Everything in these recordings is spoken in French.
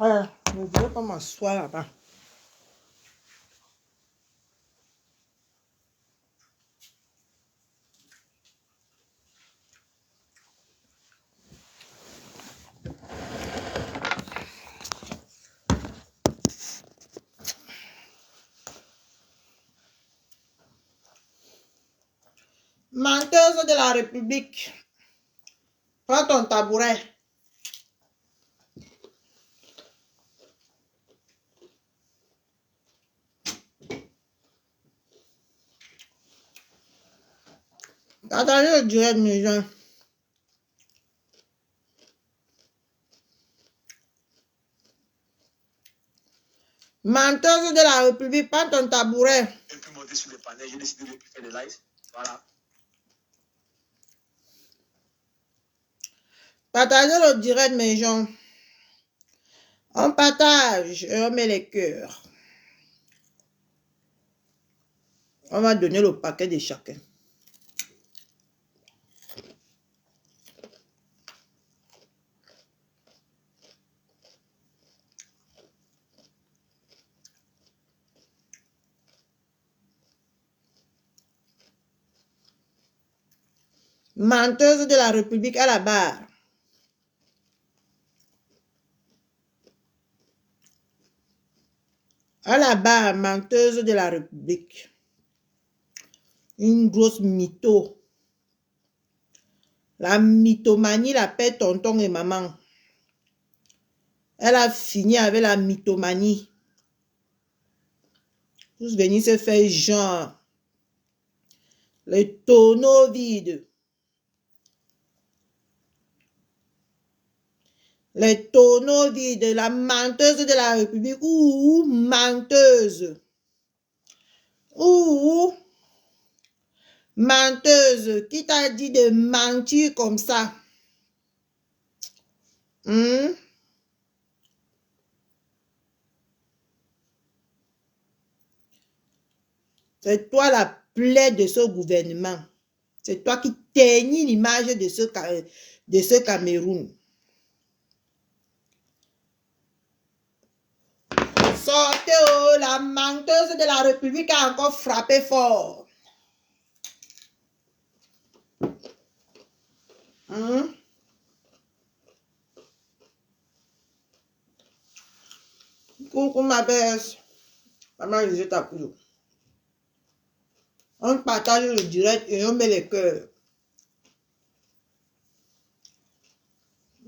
Ouais, je ne voulais pas m'asseoir là-bas. Menteuse de la République. Prends ton tabouret. Attendez le direct mes gens. Menteuse de la République, prends ton tabouret. Je peux monter sur les panels, j'ai décidé de faire des lives. Voilà. Partagez le direct mes gens. On partage et on met les cœurs. On va donner le paquet de chacun. Menteuse de la République à la barre. À la barre, menteuse de la République. Une grosse mytho. La mythomanie la paie tonton et maman. Elle a fini avec la mythomanie. Tous venir se faire genre. Les tonneaux vides. Les tonneaux vides. La menteuse de la République. Ouh, menteuse. Ouh. Menteuse. Qui t'a dit de mentir comme ça? C'est toi la plaie de ce gouvernement. C'est toi qui ternis l'image de ce Cameroun. Sortez, oh, la menteuse de la République a encore frappé fort. Coucou ma belle. Maman, je t'appuie. On partage le direct et on met les cœurs.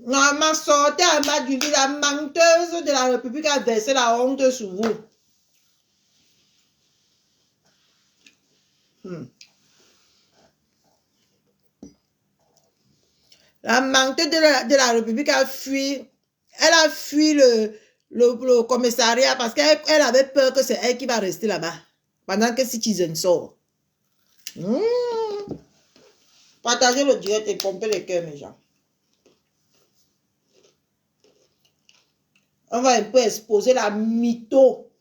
Maman, sortez à ma du lit, la menteuse de la République a versé la honte sur vous. La menteuse de la République a fui. Elle a fui le commissariat parce qu'elle avait peur que c'est elle qui va rester là-bas. Pendant que Citizen sort. Partagez le direct et pompez les cœurs, mes gens. On va un peu exposer la mytho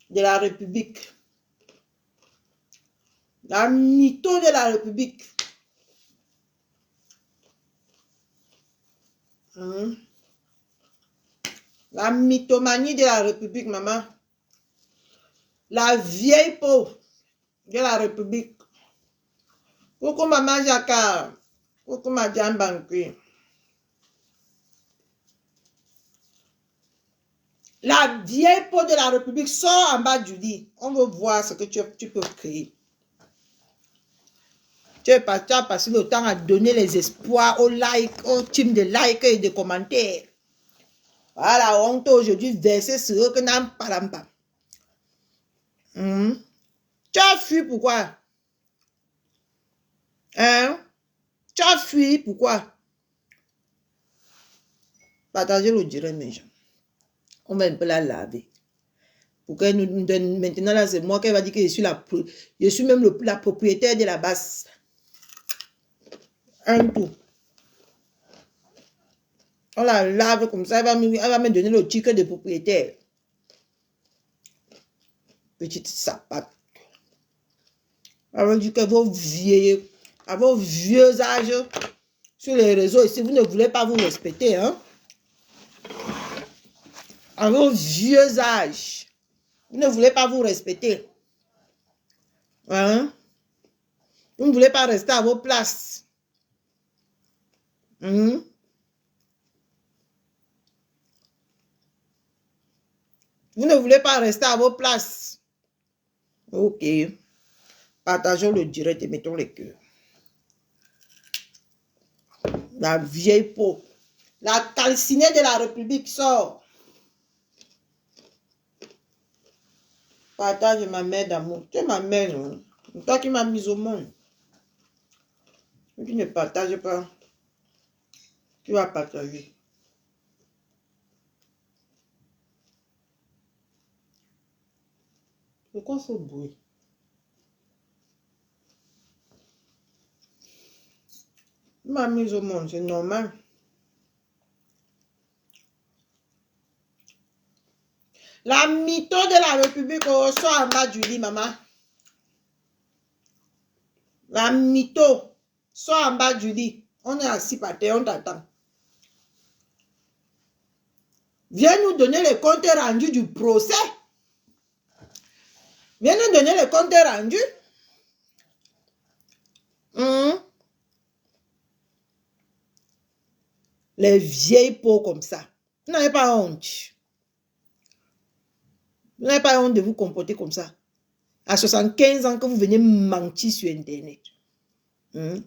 de la République. La mytho de la République. La mythomanie de la République, maman. La vieille peau de la République. Coucou maman Jacques. Coucou madame Banqui. La vieille peau de la République sort en bas du lit. On veut voir ce que tu peux créer. Tu as passé le temps à donner les espoirs aux likes, aux teams de likes et de commentaires. Voilà, on t'a aujourd'hui versé sur eux que n'en parlons pas. Tu as fui pourquoi? Tu as fui pourquoi? Partagez le direct, mes gens. On va un peu la laver. Pour qu'elle nous donne. Maintenant, là, c'est moi qui va dire que je suis même la propriétaire de la base. Un tout. On la lave comme ça, elle va me donner le titre de propriétaire. Petite sapate. Elle va dire que à vos vieux âges sur les réseaux, et si vous ne voulez pas vous respecter, hein. À vos vieux âges. Vous ne voulez pas vous respecter. Hein? Vous ne voulez pas rester à vos places. Vous ne voulez pas rester à vos places. Ok. Partageons le direct et mettons les cœurs. La vieille peau. La calcinée de la République sort. Partage ma mère d'amour. Tu es ma mère, non? Toi qui m'as mise au monde. Si tu ne partages pas, tu vas partager. Pourquoi ce bruit? Tu m'as mise au monde, c'est normal. La mytho de la République sort en bas du lit, maman. La mytho sort en bas du lit. On est assis par terre, on t'attend. Viens nous donner les comptes rendus du procès. Viens nous donner les comptes rendus. Les vieilles peaux comme ça. Vous n'avez pas honte. Vous n'avez pas honte de vous comporter comme ça. À 75 ans que vous venez mentir sur Internet. On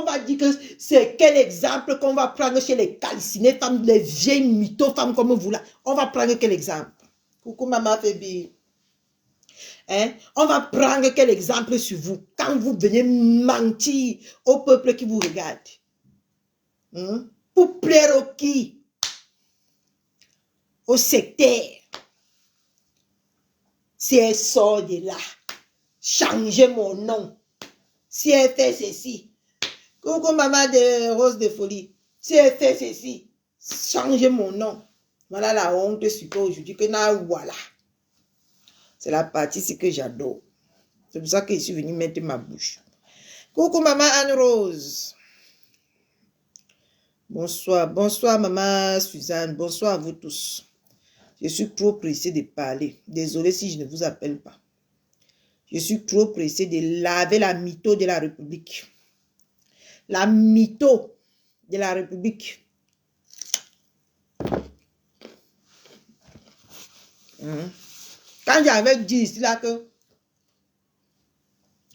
va dire que c'est quel exemple qu'on va prendre chez les calcinés femmes, les vieilles mythos femmes comme vous là. On va prendre quel exemple? Coucou maman Fébi. On va prendre quel exemple sur vous quand vous venez mentir au peuple qui vous regarde. Pour plaire au qui? Au secteur. Si elle sort de là, changez mon nom. Si elle fait ceci. Coucou maman de Rose de Folie. Si elle fait ceci, changez mon nom. Voilà la honte super aujourd'hui que voilà. C'est la partie que j'adore. C'est pour ça que je suis venue mettre ma bouche. Coucou maman Anne-Rose. Bonsoir. Bonsoir maman Suzanne. Bonsoir à vous tous. Je suis trop pressée de parler. Désolée si je ne vous appelle pas. Je suis trop pressée de laver la mytho de la République. La mytho de la République. Quand j'avais dit ici là que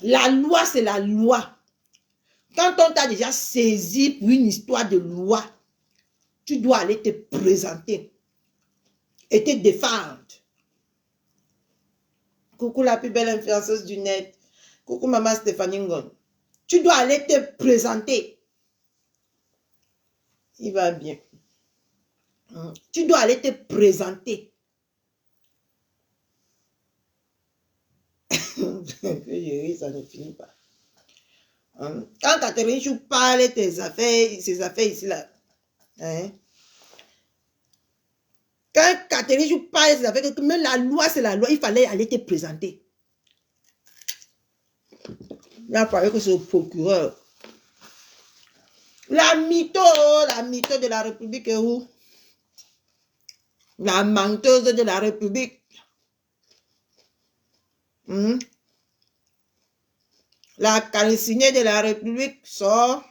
la loi c'est la loi. Quand on t'a déjà saisi pour une histoire de loi, tu dois aller te présenter et te défendre. Coucou la plus belle influenceuse du net. Coucou maman Stéphanie Ngon. Tu dois aller te présenter. Il va bien. Tu dois aller te présenter. Ça ne finit pas. Quand Catherine Chou parle tes affaires, ses affaires ici là. Quand Catherine Chou parle ses affaires, même la loi c'est la loi, il fallait aller te présenter. Il a fallu que c'est le procureur. La mytho de la République est où? La menteuse de la République. La calcinée de la République sort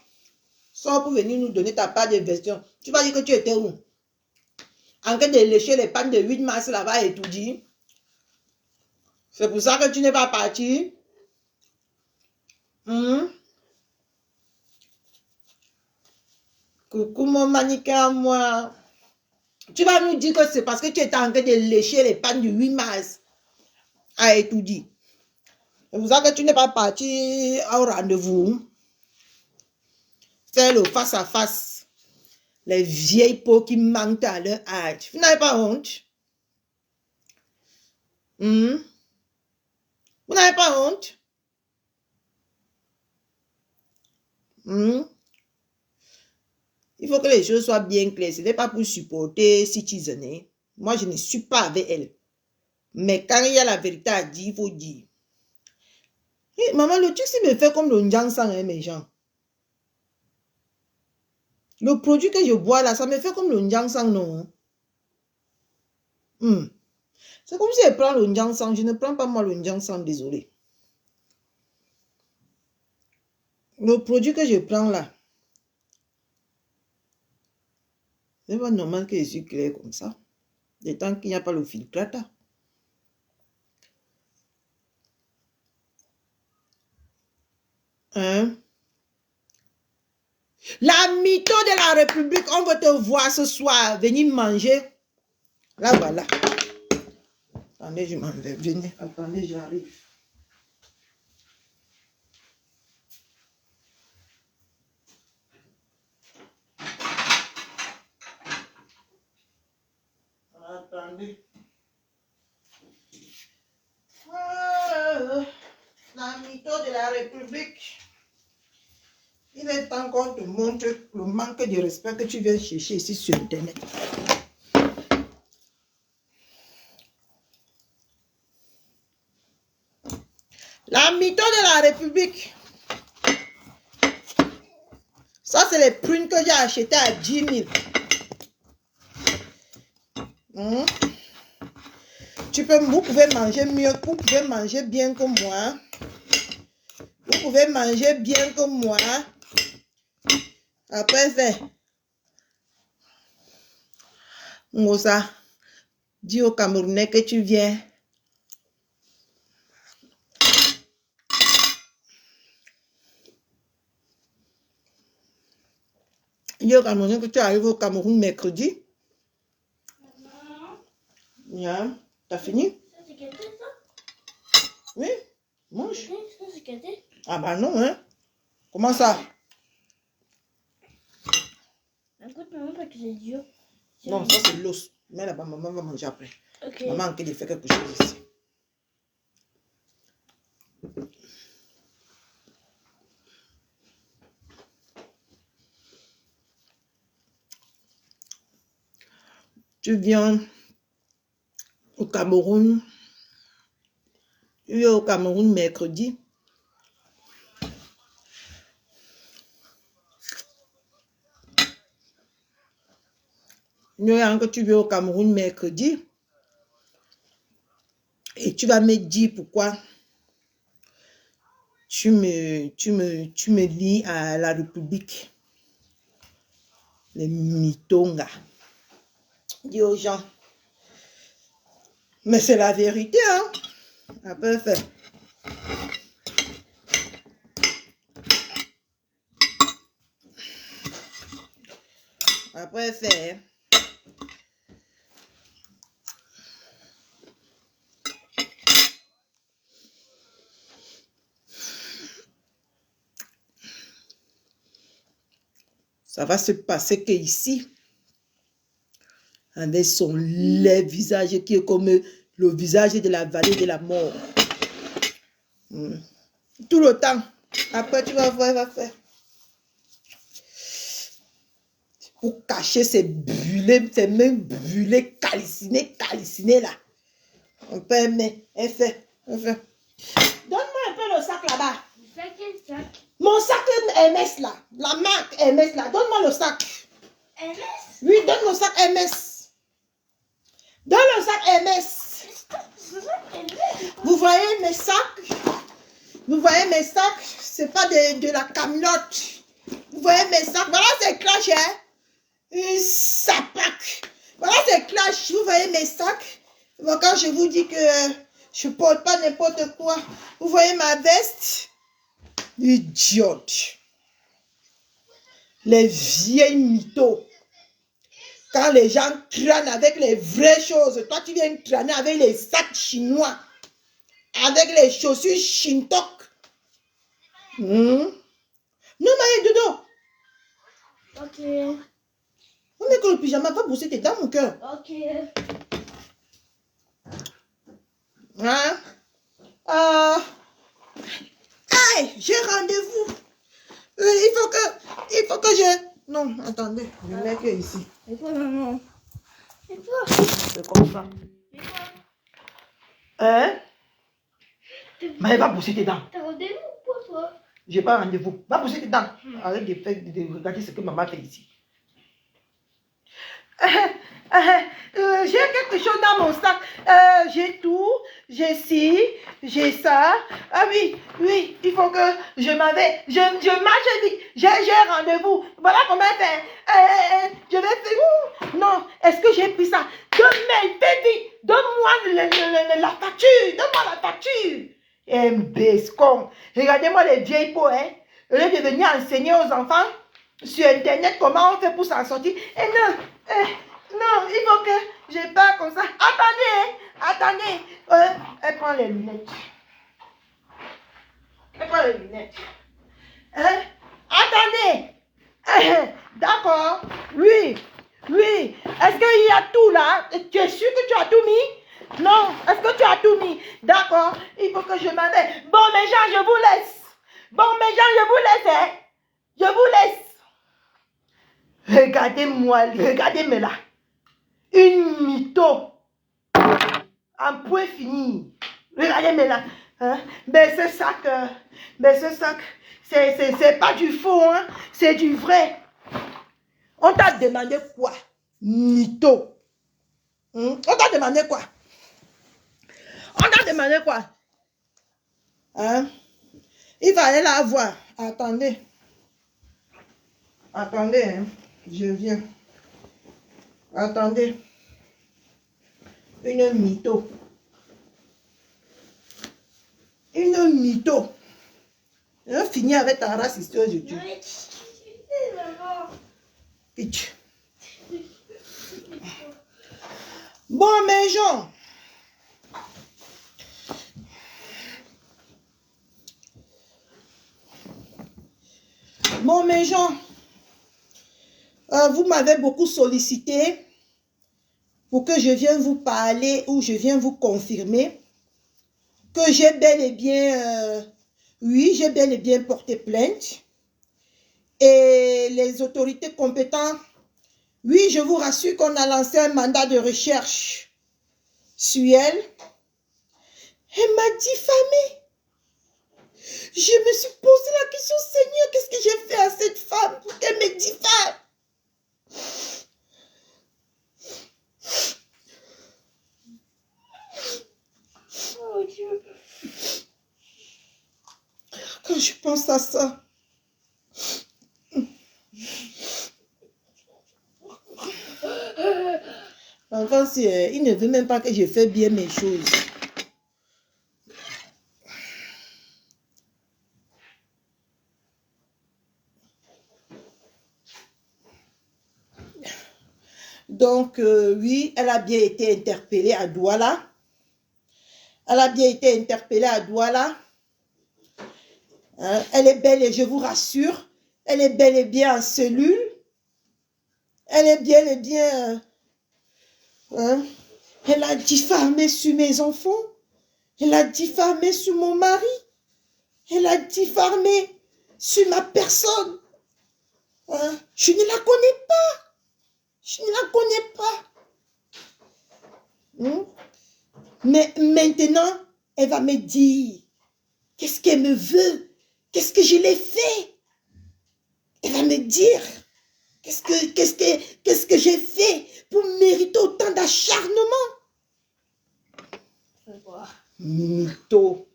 pour venir nous donner ta part de version. Tu vas dire que tu étais où? En train de lécher les pannes de 8 mars là-bas et tout dit. C'est pour ça que tu n'es pas parti. Coucou mon mannequin, moi. Tu vas nous dire que c'est parce que tu étais en train de lécher les pannes du 8 mars à étudier. C'est pour ça que tu n'es pas parti au rendez-vous. Faire le face à face. Les vieilles peaux qui mentent à leur âge. Vous n'avez pas honte? Vous n'avez pas honte? Il faut que les choses soient bien claires. Ce n'est pas pour supporter Citizen. Moi, je ne suis pas avec elle. Mais quand il y a la vérité à dire, il faut dire. Hey, maman, le truc, me fait comme le Njangsang, mes gens. Le produit que je bois là, ça me fait comme le Njangsang, non? C'est comme si elle prend le Njansang. Je ne prends pas moi le Njansang, désolé. Le produit que je prends là, c'est pas normal que je suis clair comme ça. De tant qu'il n'y a pas le filtrata. Hein? La mytho de la République, on veut te voir ce soir. Venir manger. Là, voilà. Attendez, je m'en vais. Venez. Attendez, j'arrive. Attendez. La mytho de la République. Il est temps qu'on te montre le manque de respect que tu viens chercher ici sur Internet. La mytho de la République. Ça, c'est les prunes que j'ai achetées à 10 000. Vous pouvez manger mieux, vous pouvez manger bien que moi. Vous pouvez manger bien que moi. Après, c'est... Moussa, dis au Camerounais que tu viens. Dis au Camerounais que tu arrives au Cameroun mercredi. Yeah. T'as fini? Ça, c'est gâté, ça? Oui, mange. Ça, c'est gâté. Ah bah non, hein. Comment ça? Écoute, maman, parce que c'est dur. Non, ça c'est l'os. Mais là-bas, maman va manger après. Ok. Maman a envie de faire quelque chose ici. Tu viens au Cameroun. Tu viens au Cameroun mercredi. Que tu viens au Cameroun mercredi. Et tu vas me dire pourquoi tu me lis à la République. Les mythongas. Dis aux gens. Mais c'est la vérité, hein. Après, fait. Après, fait. Ça va se passer que ici, avec son laid visage qui est comme le visage de la vallée de la mort. Tout le temps. Après, tu vas voir, il va faire. Pour cacher ces bulles, ces mains bulles, calcinées là. On peut aimer. Elle fait. Donne-moi un peu le sac là-bas. Le sac, quel sac? Mon sac MS là. La marque MS là. Donne-moi le sac. MS? Oui, donne le sac MS. Donne le sac MS. Vous voyez mes sacs? Vous voyez mes sacs? C'est pas de la camionnette. Vous voyez mes sacs? Voilà, c'est clash, hein? Ça pack. Voilà, c'est clash. Vous voyez mes sacs? Bon, quand je vous dis que je porte pas n'importe quoi, vous voyez ma veste? Idiote. Les vieilles mythos. Quand les gens crânent avec les vraies choses, toi tu viens crâner avec les sacs chinois, avec les chaussures Shintok. Non, mais dodo. Ok. On met que le pyjama va bosser tes dents, mon cœur. Ok. Hein? Hey, j'ai rendez-vous. Il faut que je... Non, attendez, je mets que ici. Et quoi, maman? Et quoi? C'est comme ça. Et quoi? Hein? Mais va bosser tes dents. T'as rendez-vous ou quoi, toi? J'ai pas rendez-vous. Va bosser tes dents. Arrête de regarder ce que maman fait ici. J'ai quelque chose dans mon sac. J'ai tout. J'ai ci. J'ai ça. Ah oui, oui. Il faut que je m'en vais. Je marche vite. J'ai rendez-vous. Voilà comment faire. Je vais faire. Non. Est-ce que j'ai pris ça? Demain, fais vite. Donne-moi la facture. Donne-moi la facture. Bescon. Regardez-moi les vieilles peaux, hein. Au lieu de venir enseigner aux enfants sur Internet comment on fait pour s'en sortir. Et non, non, il faut que je parle comme ça. Attendez, attendez. Elle prend les lunettes. Elle prend les lunettes. Hein? Attendez. D'accord. Oui, oui. Est-ce qu'il y a tout là? Tu es sûr que tu as tout mis? Non. Est-ce que tu as tout mis? D'accord. Il faut que je m'en aille. Bon, mes gens, je vous laisse. Bon, mes gens, je vous laisse. Hein? Je vous laisse. Regardez-moi, regardez-moi là. Une mytho. Un point fini. Regardez-moi là. Hein? Mais ce sac, c'est pas du faux, hein? C'est du vrai. On t'a demandé quoi? Mytho. On t'a demandé quoi? On t'a demandé quoi? Hein? Il va aller la voir. Attendez. Attendez, hein. Je viens. Attendez. Une mytho. Une mytho. On finit avec ta race ici aujourd'hui. Pitch. Bon, mes gens. Bon, mes gens. Vous m'avez beaucoup sollicité pour que je vienne vous parler ou je viens vous confirmer que j'ai bel et bien, oui, j'ai bel et bien porté plainte. Et les autorités compétentes, oui, je vous rassure qu'on a lancé un mandat de recherche sur elle. Elle m'a diffamée. Je me suis posé la question, Seigneur, qu'est-ce que j'ai fait à cette femme pour qu'elle me diffame? Oh Dieu. Quand je pense à ça, l'enfant, il ne veut même pas que je fasse bien mes choses. Donc, oui, elle a bien été interpellée à Douala. Elle a bien été interpellée à Douala. Hein, elle est belle et je vous rassure, elle est bel et bien en cellule. Elle est bien et bien... hein, elle a diffamé sur mes enfants. Elle a diffamé sur mon mari. Elle a diffamé sur ma personne. Hein, je ne la connais pas. Je ne la connais pas. Mais maintenant, elle va me dire qu'est-ce qu'elle me veut. Qu'est-ce que je l'ai fait? Elle va me dire qu'est-ce que j'ai fait pour mériter autant d'acharnement. Mytho.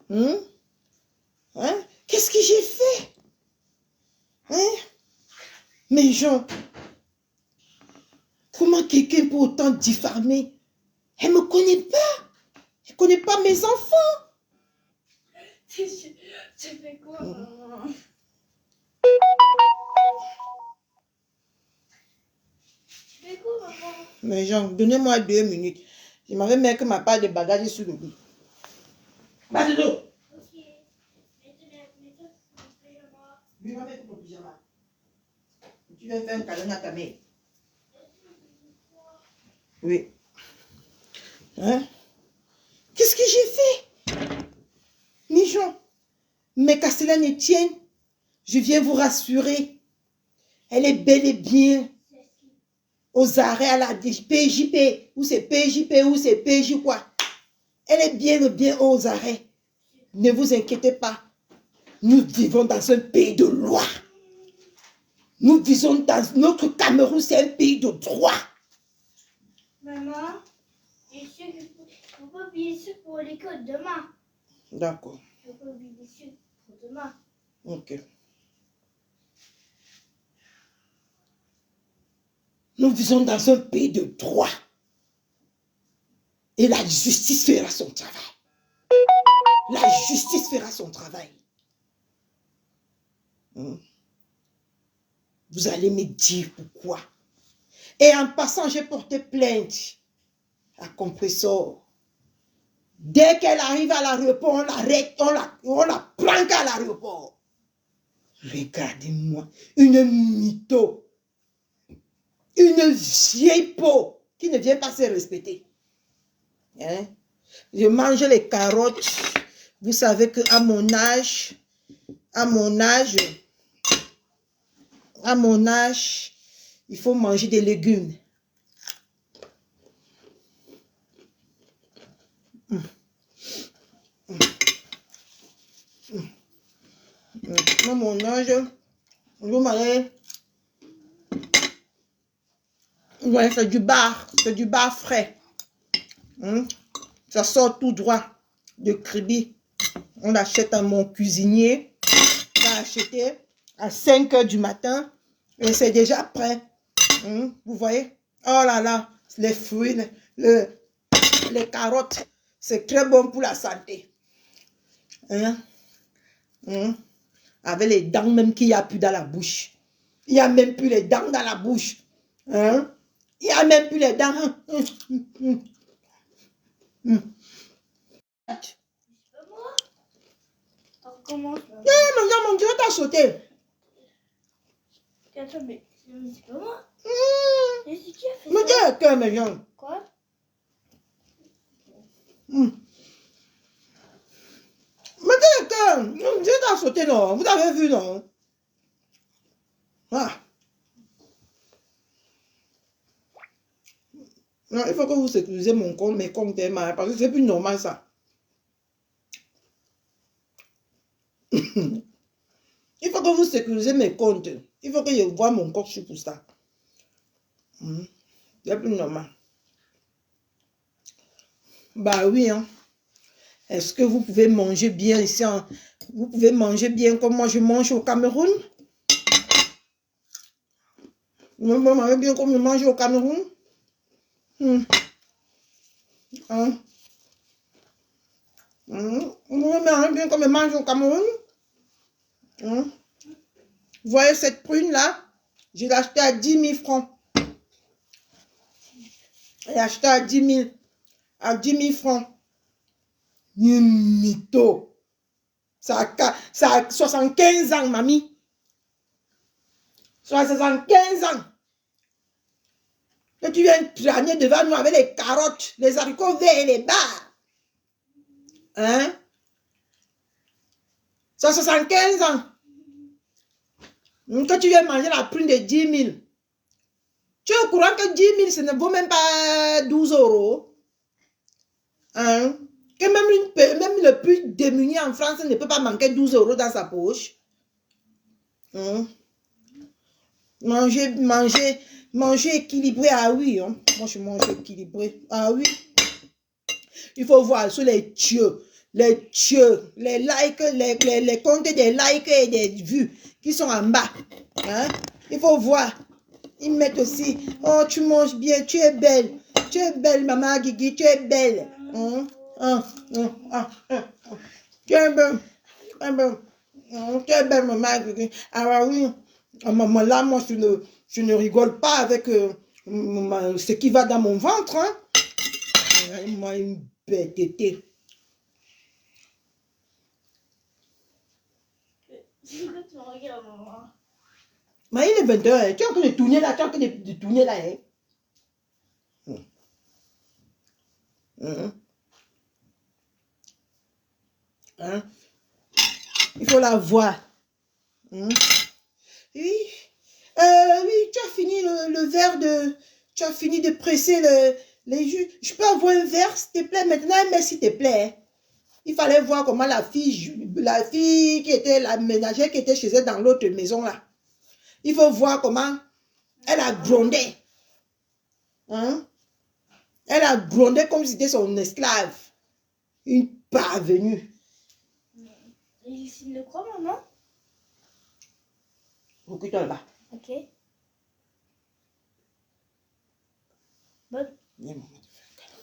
Hein? Qu'est-ce que j'ai fait? Hein? Mais Jean, comment quelqu'un peut autant diffamer? Elle ne me connaît pas. Elle ne connaît pas mes enfants. Tu fais quoi, maman? Tu fais quoi, maman? Mais Jean, donnez-moi 2 minutes. Je m'avais mis que ma part de bagages sur le lit. Pas de dos. Ok. Mets-toi sur mon pyjama. Oui, va mettre ton pyjama. Tu vas faire un câlin à ta mère. Oui. Hein? Qu'est-ce que j'ai fait? Michon, mais qu'à cela ne tienne, je viens vous rassurer. Elle est bel et bien aux arrêts à la PJP, ou c'est PJP, ou c'est PJ quoi. Elle est bien et bien aux arrêts. Ne vous inquiétez pas. Nous vivons dans un pays de loi. Nous vivons dans notre Cameroun, c'est un pays de droit. Maman, je sais qu'il faut pas oublier ça pour l'école demain. D'accord. Il faut pas oublier ça pour demain. Ok. Nous vivons dans un pays de droit. Et la justice fera son travail. La justice fera son travail. Vous allez me dire pourquoi. Et en passant, j'ai porté plainte à Compressor. Dès qu'elle arrive à l'aéroport, on l'arrête, on la planque à l'aéroport. Regardez-moi, une mytho. Une vieille peau qui ne vient pas se respecter. Hein? Je mange les carottes. Vous savez qu'à mon âge, il faut manger des légumes. À mon âge, vous m'allez... Ouais, c'est du bar frais. Ça sort tout droit de Kribi. On l'achète à mon cuisinier. On va acheter à 5 h du matin et c'est déjà prêt. Vous voyez? Oh là là, les fruits, les carottes, c'est très bon pour la santé. Avec les dents même qu'il n'y a plus dans la bouche. Il n'y a même plus les dents dans la bouche. Il n'y a même plus les dents. Alors comment ça? Mon Dieu, t'as sauté. Attends, mais c'est pas moi. Et c'est qui a fait Mais ça? t'es mais non. Quoi? Mais t'es mon Dieu, t'as sauté, non. Vous avez vu, non? Ah. Non, il faut que vous sécurisez mon compte, mes comptes, parce que c'est plus normal, ça. Il faut que vous sécurisez mes comptes. Il faut que je vois mon compte sur pour ça. C'est plus normal. Bah oui, hein. Est-ce que vous pouvez manger bien ici? Vous pouvez manger bien comme moi je mange au Cameroun? Vous pouvez manger bien comme je mange au Cameroun? Vous pouvez manger bien comme je mange au Cameroun? Vous voyez cette prune là? Je l'ai achetée à 10 000 francs. J'ai acheté à 10 000 francs. Une mytho. Ça a 75 ans, mamie. 75 ans. Que tu viens planer devant nous avec les carottes, les haricots verts et les barres. Hein? 75 ans. Que tu viens manger la prune de 10 000. Tu es au courant que 10 000, ça ne vaut même pas 12 €. Hein? Que même le plus démuni en France ne peut pas manquer 12 € dans sa poche. Manger équilibré, ah oui. Hein? Moi, je mange équilibré. Ah oui. Il faut voir sur les tieux, les likes, les comptes des likes et des vues qui sont en bas. Hein? Il faut voir. Ils mettent aussi, oh, tu manges bien, tu es belle. Tu es belle, maman Guigui, tu es belle. Tu es belle. Tu es belle, maman Guigui. Ah oui. Maman, là, moi, je ne rigole pas avec ce qui va dans mon ventre. Hein? Moi, une bête tétée. Pourquoi tu me regardes, maman? Mais il est 20 h. Tu es en train de tourner là, Hein? Il faut la voir. Oui. Oui, tu as fini le verre de... Tu as fini de presser les jus. Je peux avoir un verre, s'il te plaît, maintenant, mais s'il te plaît. Il fallait voir comment la fille qui était la ménagère qui était chez elle dans l'autre maison là. Il faut voir comment elle a grondé. Hein? Elle a grondé comme si c'était son esclave. Une parvenue. Il signe de quoi, maman? Recule-toi là-bas. Ok. Bonne, Viens, maman, te faire un câlin.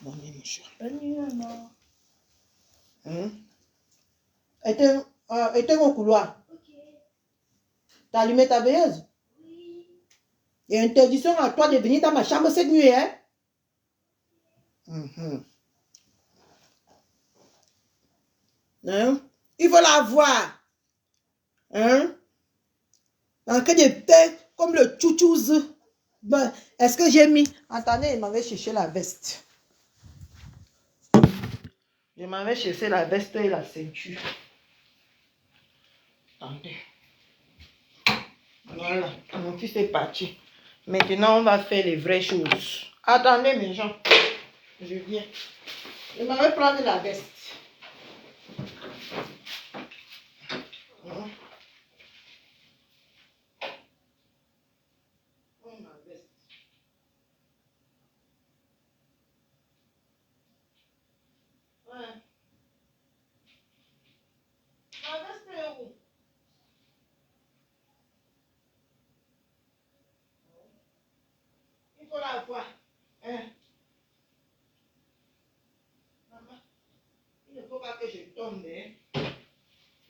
Bonne nuit, mon chéri. bonne nuit, maman. Hein? Éteins au couloir. Ok. T'as allumé ta veilleuse? Oui. Il y a interdiction à toi de venir dans ma chambre cette nuit, hein? Hein? Il faut la voir. Hein? En train de faire comme le tchouchouz. Ben, est-ce que j'ai mis... Attendez, il m'avait cherché la veste. Je m'avais cherché la veste et la ceinture. Attendez. Voilà, mon fils est parti. Maintenant, on va faire les vraies choses. Attendez, mes gens. Je viens. Je m'avais prendre la veste. Ma veste. Ouais. Ma veste est où? Il faut la voir. Hein? Maman, il ne faut pas que je tombe. Hein?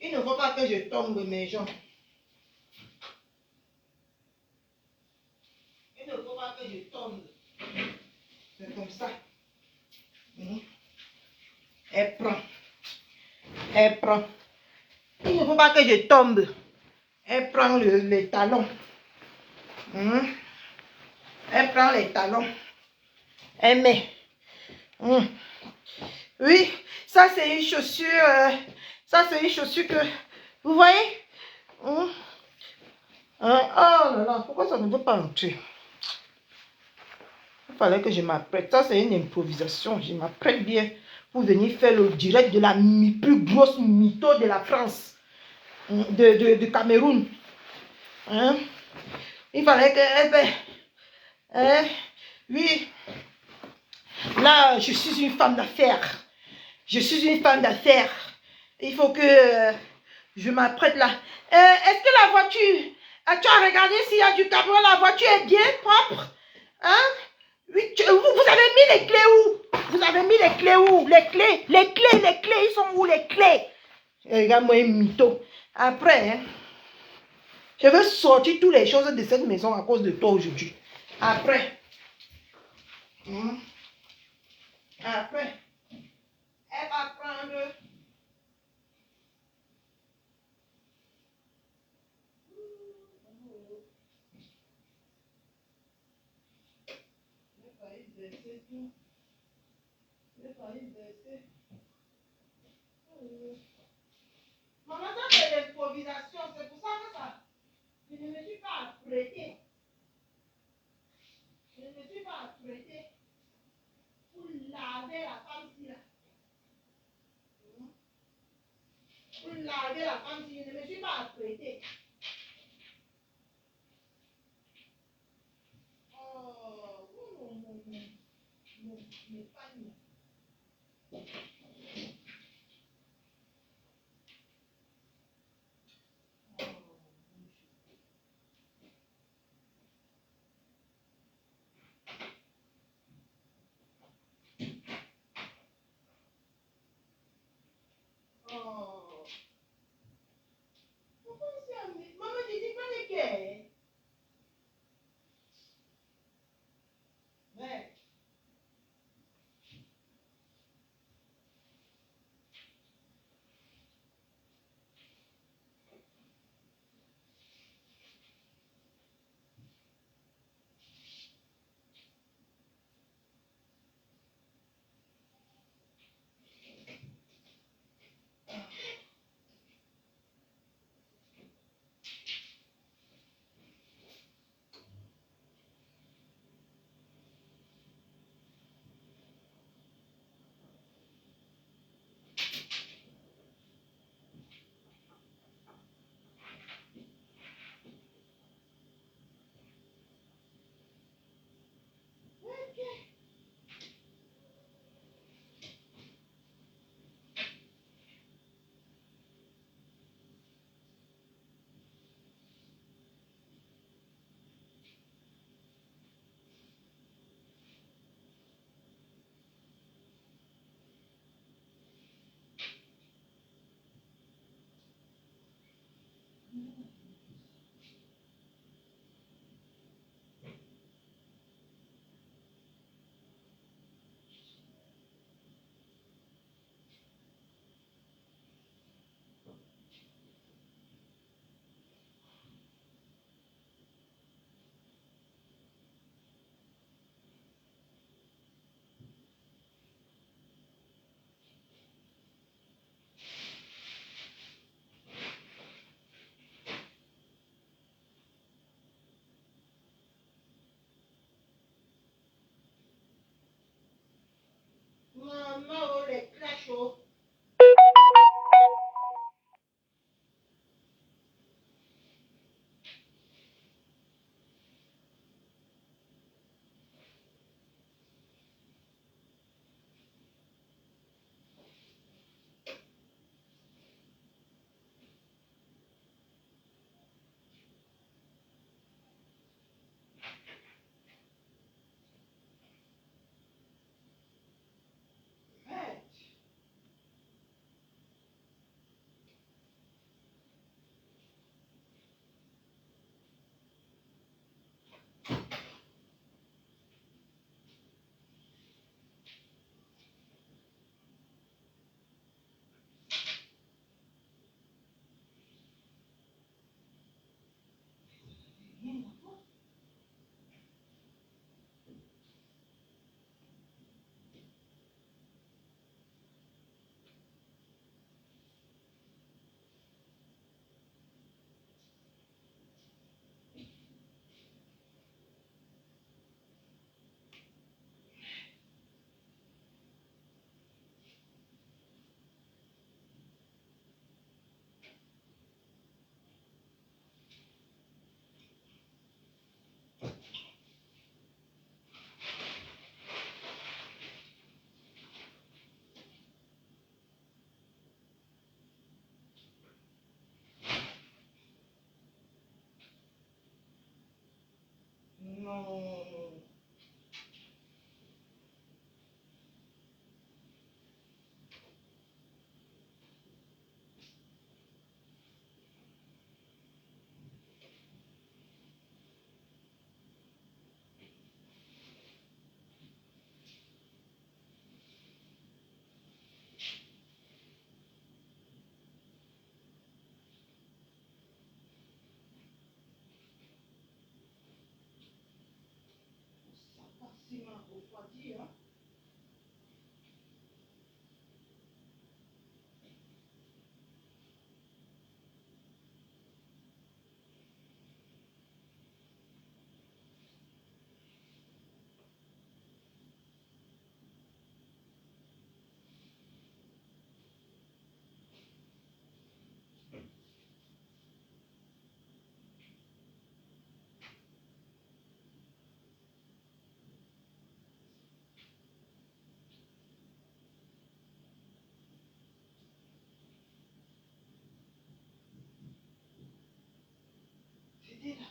Il ne faut pas que je tombe, mes gens. Il ne faut pas que je tombe. C'est comme ça. Elle prend. Elle prend. Il ne faut pas que je tombe. Elle prend les talons. Elle prend les talons. Elle met. Oui, ça c'est une chaussure. Ça c'est une chaussure que... Vous voyez? Oh là là, pourquoi ça ne veut pas entrer? Il fallait que je m'apprête. Ça c'est une improvisation. Je m'apprête bien pour venir faire le direct de la plus grosse mytho de la France. De Cameroun. Hein? Il fallait que... oui. Là, je suis une femme d'affaires. Je suis une femme d'affaires. Il faut que je m'apprête là. Est-ce que la voiture... tu as regardé s'il y a du camion? La voiture est bien propre. Hein? Oui, vous avez mis les clés où? Vous avez mis les clés où? Les clés, ils sont où les clés? Regarde-moi un mytho. Après, hein, je veux sortir toutes les choses de cette maison à cause de toi aujourd'hui. Après. Après. Elle va prendre... Maman, ça c'est l'improvisation, c'est pour ça que ça... Je ne me suis pas apprêtée. Je ne me suis pas apprêtée pour laver la femme là. Pour laver la femme je ne me suis pas apprêtée. Oh, mon panier. Oh. Pourquoi c'est un... Maman, je dis pas les quais. Ouais. Maman, oh, les clashs, oh. Non. Ça passe, il m'a refroidi, hein. C'était là.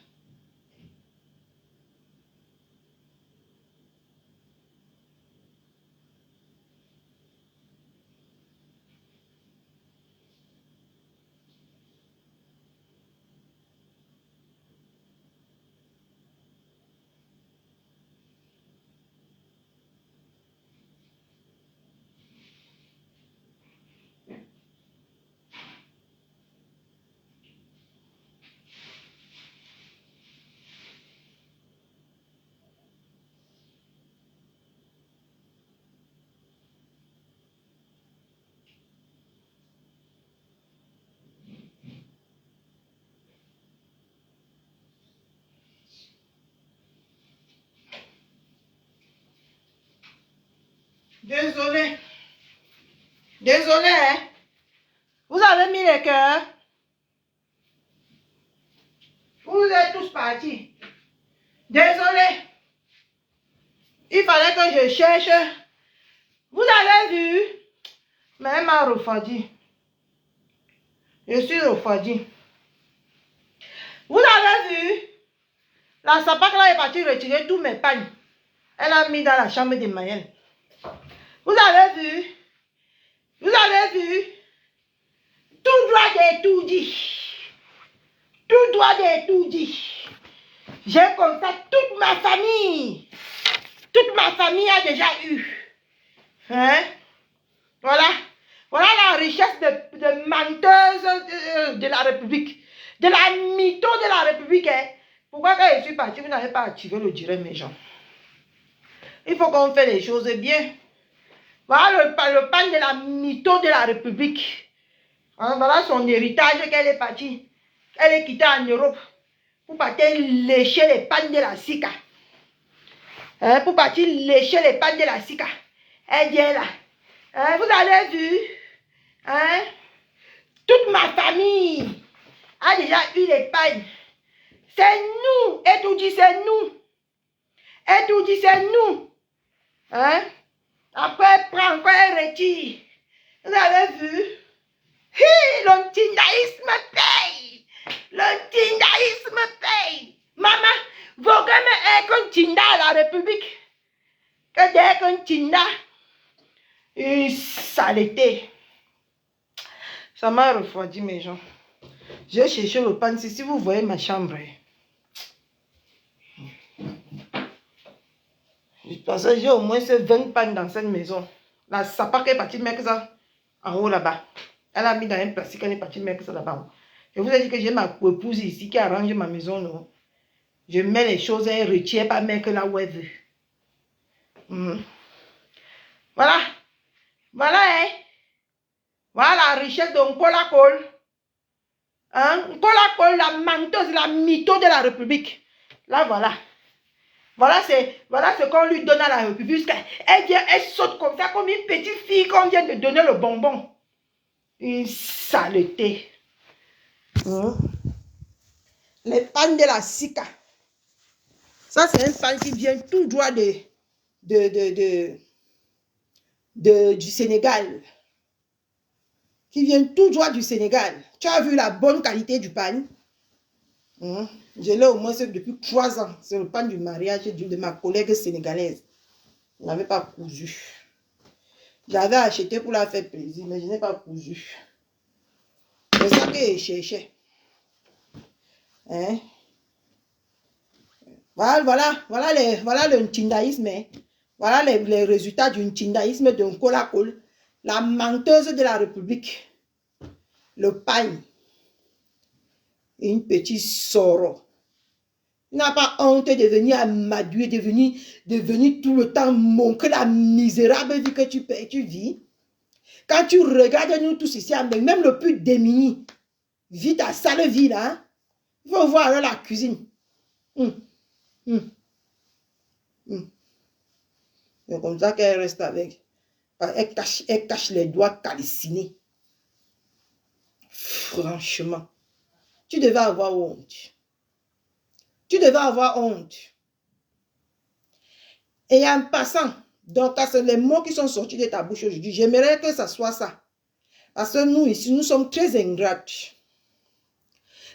Désolé. Désolé, hein. Vous avez mis les cœurs. Vous êtes tous partis. Désolé. Il fallait que je cherche. Vous avez vu? Mais elle m'a refroidi. Je suis refroidi. Vous avez vu? La sapac là est partie retirer tous mes pagnes. Elle a mis dans la chambre de Mayel. Vous avez vu? Vous avez vu? Tout droit, j'ai tout dit. droit de tout dire. J'ai comme ça toute ma famille. Toute ma famille a déjà eu. Hein? Voilà. Voilà la richesse de menteuse de la République. De la mytho de la République. Hein? Pourquoi quand je suis parti, vous n'avez pas activé le direct, mes gens? Il faut qu'on fasse les choses bien. Voilà le pan de la mytho de la République. Hein, voilà son héritage qu'elle est partie. Elle est quittée en Europe pour partir lécher les pannes de la Sika. Hein, pour partir lécher les pannes de la Sika. Elle vient là. Hein, vous avez vu? Hein? Toute ma famille a déjà eu les pannes. C'est nous. Et tout dit, c'est nous. Et tout dit, c'est nous. Hein? Après, elle prend encore, elle retire. Vous avez vu? Hi, le tindaïsme paye. Le tindaïsme paye. Maman, vaut mieux être un tinda à la République que d'être un tinda. Une saleté. Ça m'a refroidi, mes gens. J'ai cherché le pan. Si vous voyez ma chambre. Parce que j'ai au moins 20 pannes dans cette maison. La sapin qui est partie mettre ça en haut là-bas. Elle a mis dans un plastique, elle est partie mettre ça là-bas. Je vous ai dit que j'ai ma épouse ici qui arrange ma maison. Non? Je mets les choses, elle retire pas mettre là où elle veut. Voilà. Voilà, hein. Voilà la richesse de Nkola Cole. Hein? Nkola Cole, la menteuse, la mytho de la République. Là, voilà. Voilà ce qu'on lui donne à la République. Elle vient, elle saute comme ça, comme une petite fille qu'on vient de donner le bonbon. Une saleté. Les pannes de la Sika. Ça, c'est un pan qui vient tout droit du Sénégal. Qui vient tout droit du Sénégal. Tu as vu la bonne qualité du pan? Je l'ai au moins depuis 3 ans. C'est le pan du mariage de ma collègue sénégalaise. Je n'avais pas cousu. J'avais acheté pour la faire plaisir, mais je n'ai pas cousu. C'est ça que je cherchais. Hein? Voilà le tindaïsme. Hein? Voilà les résultats du tindaïsme de Nkola Cole, la menteuse de la République. Le pagne. Une petite soro. Tu n'as pas honte de venir amaduer, de venir tout le temps montrer la misérable vie que tu vis. Quand tu regardes nous tous ici, même le plus démuni, vit ta sale vie là. Hein? Il faut voir alors la cuisine. C'est comme ça qu'elle reste avec. Elle cache les doigts calcinés. Franchement. Tu devais avoir honte. Tu devais avoir honte. Et en passant, donc c'est les mots qui sont sortis de ta bouche aujourd'hui. J'aimerais que ça soit ça. Parce que nous ici, nous sommes très ingrates.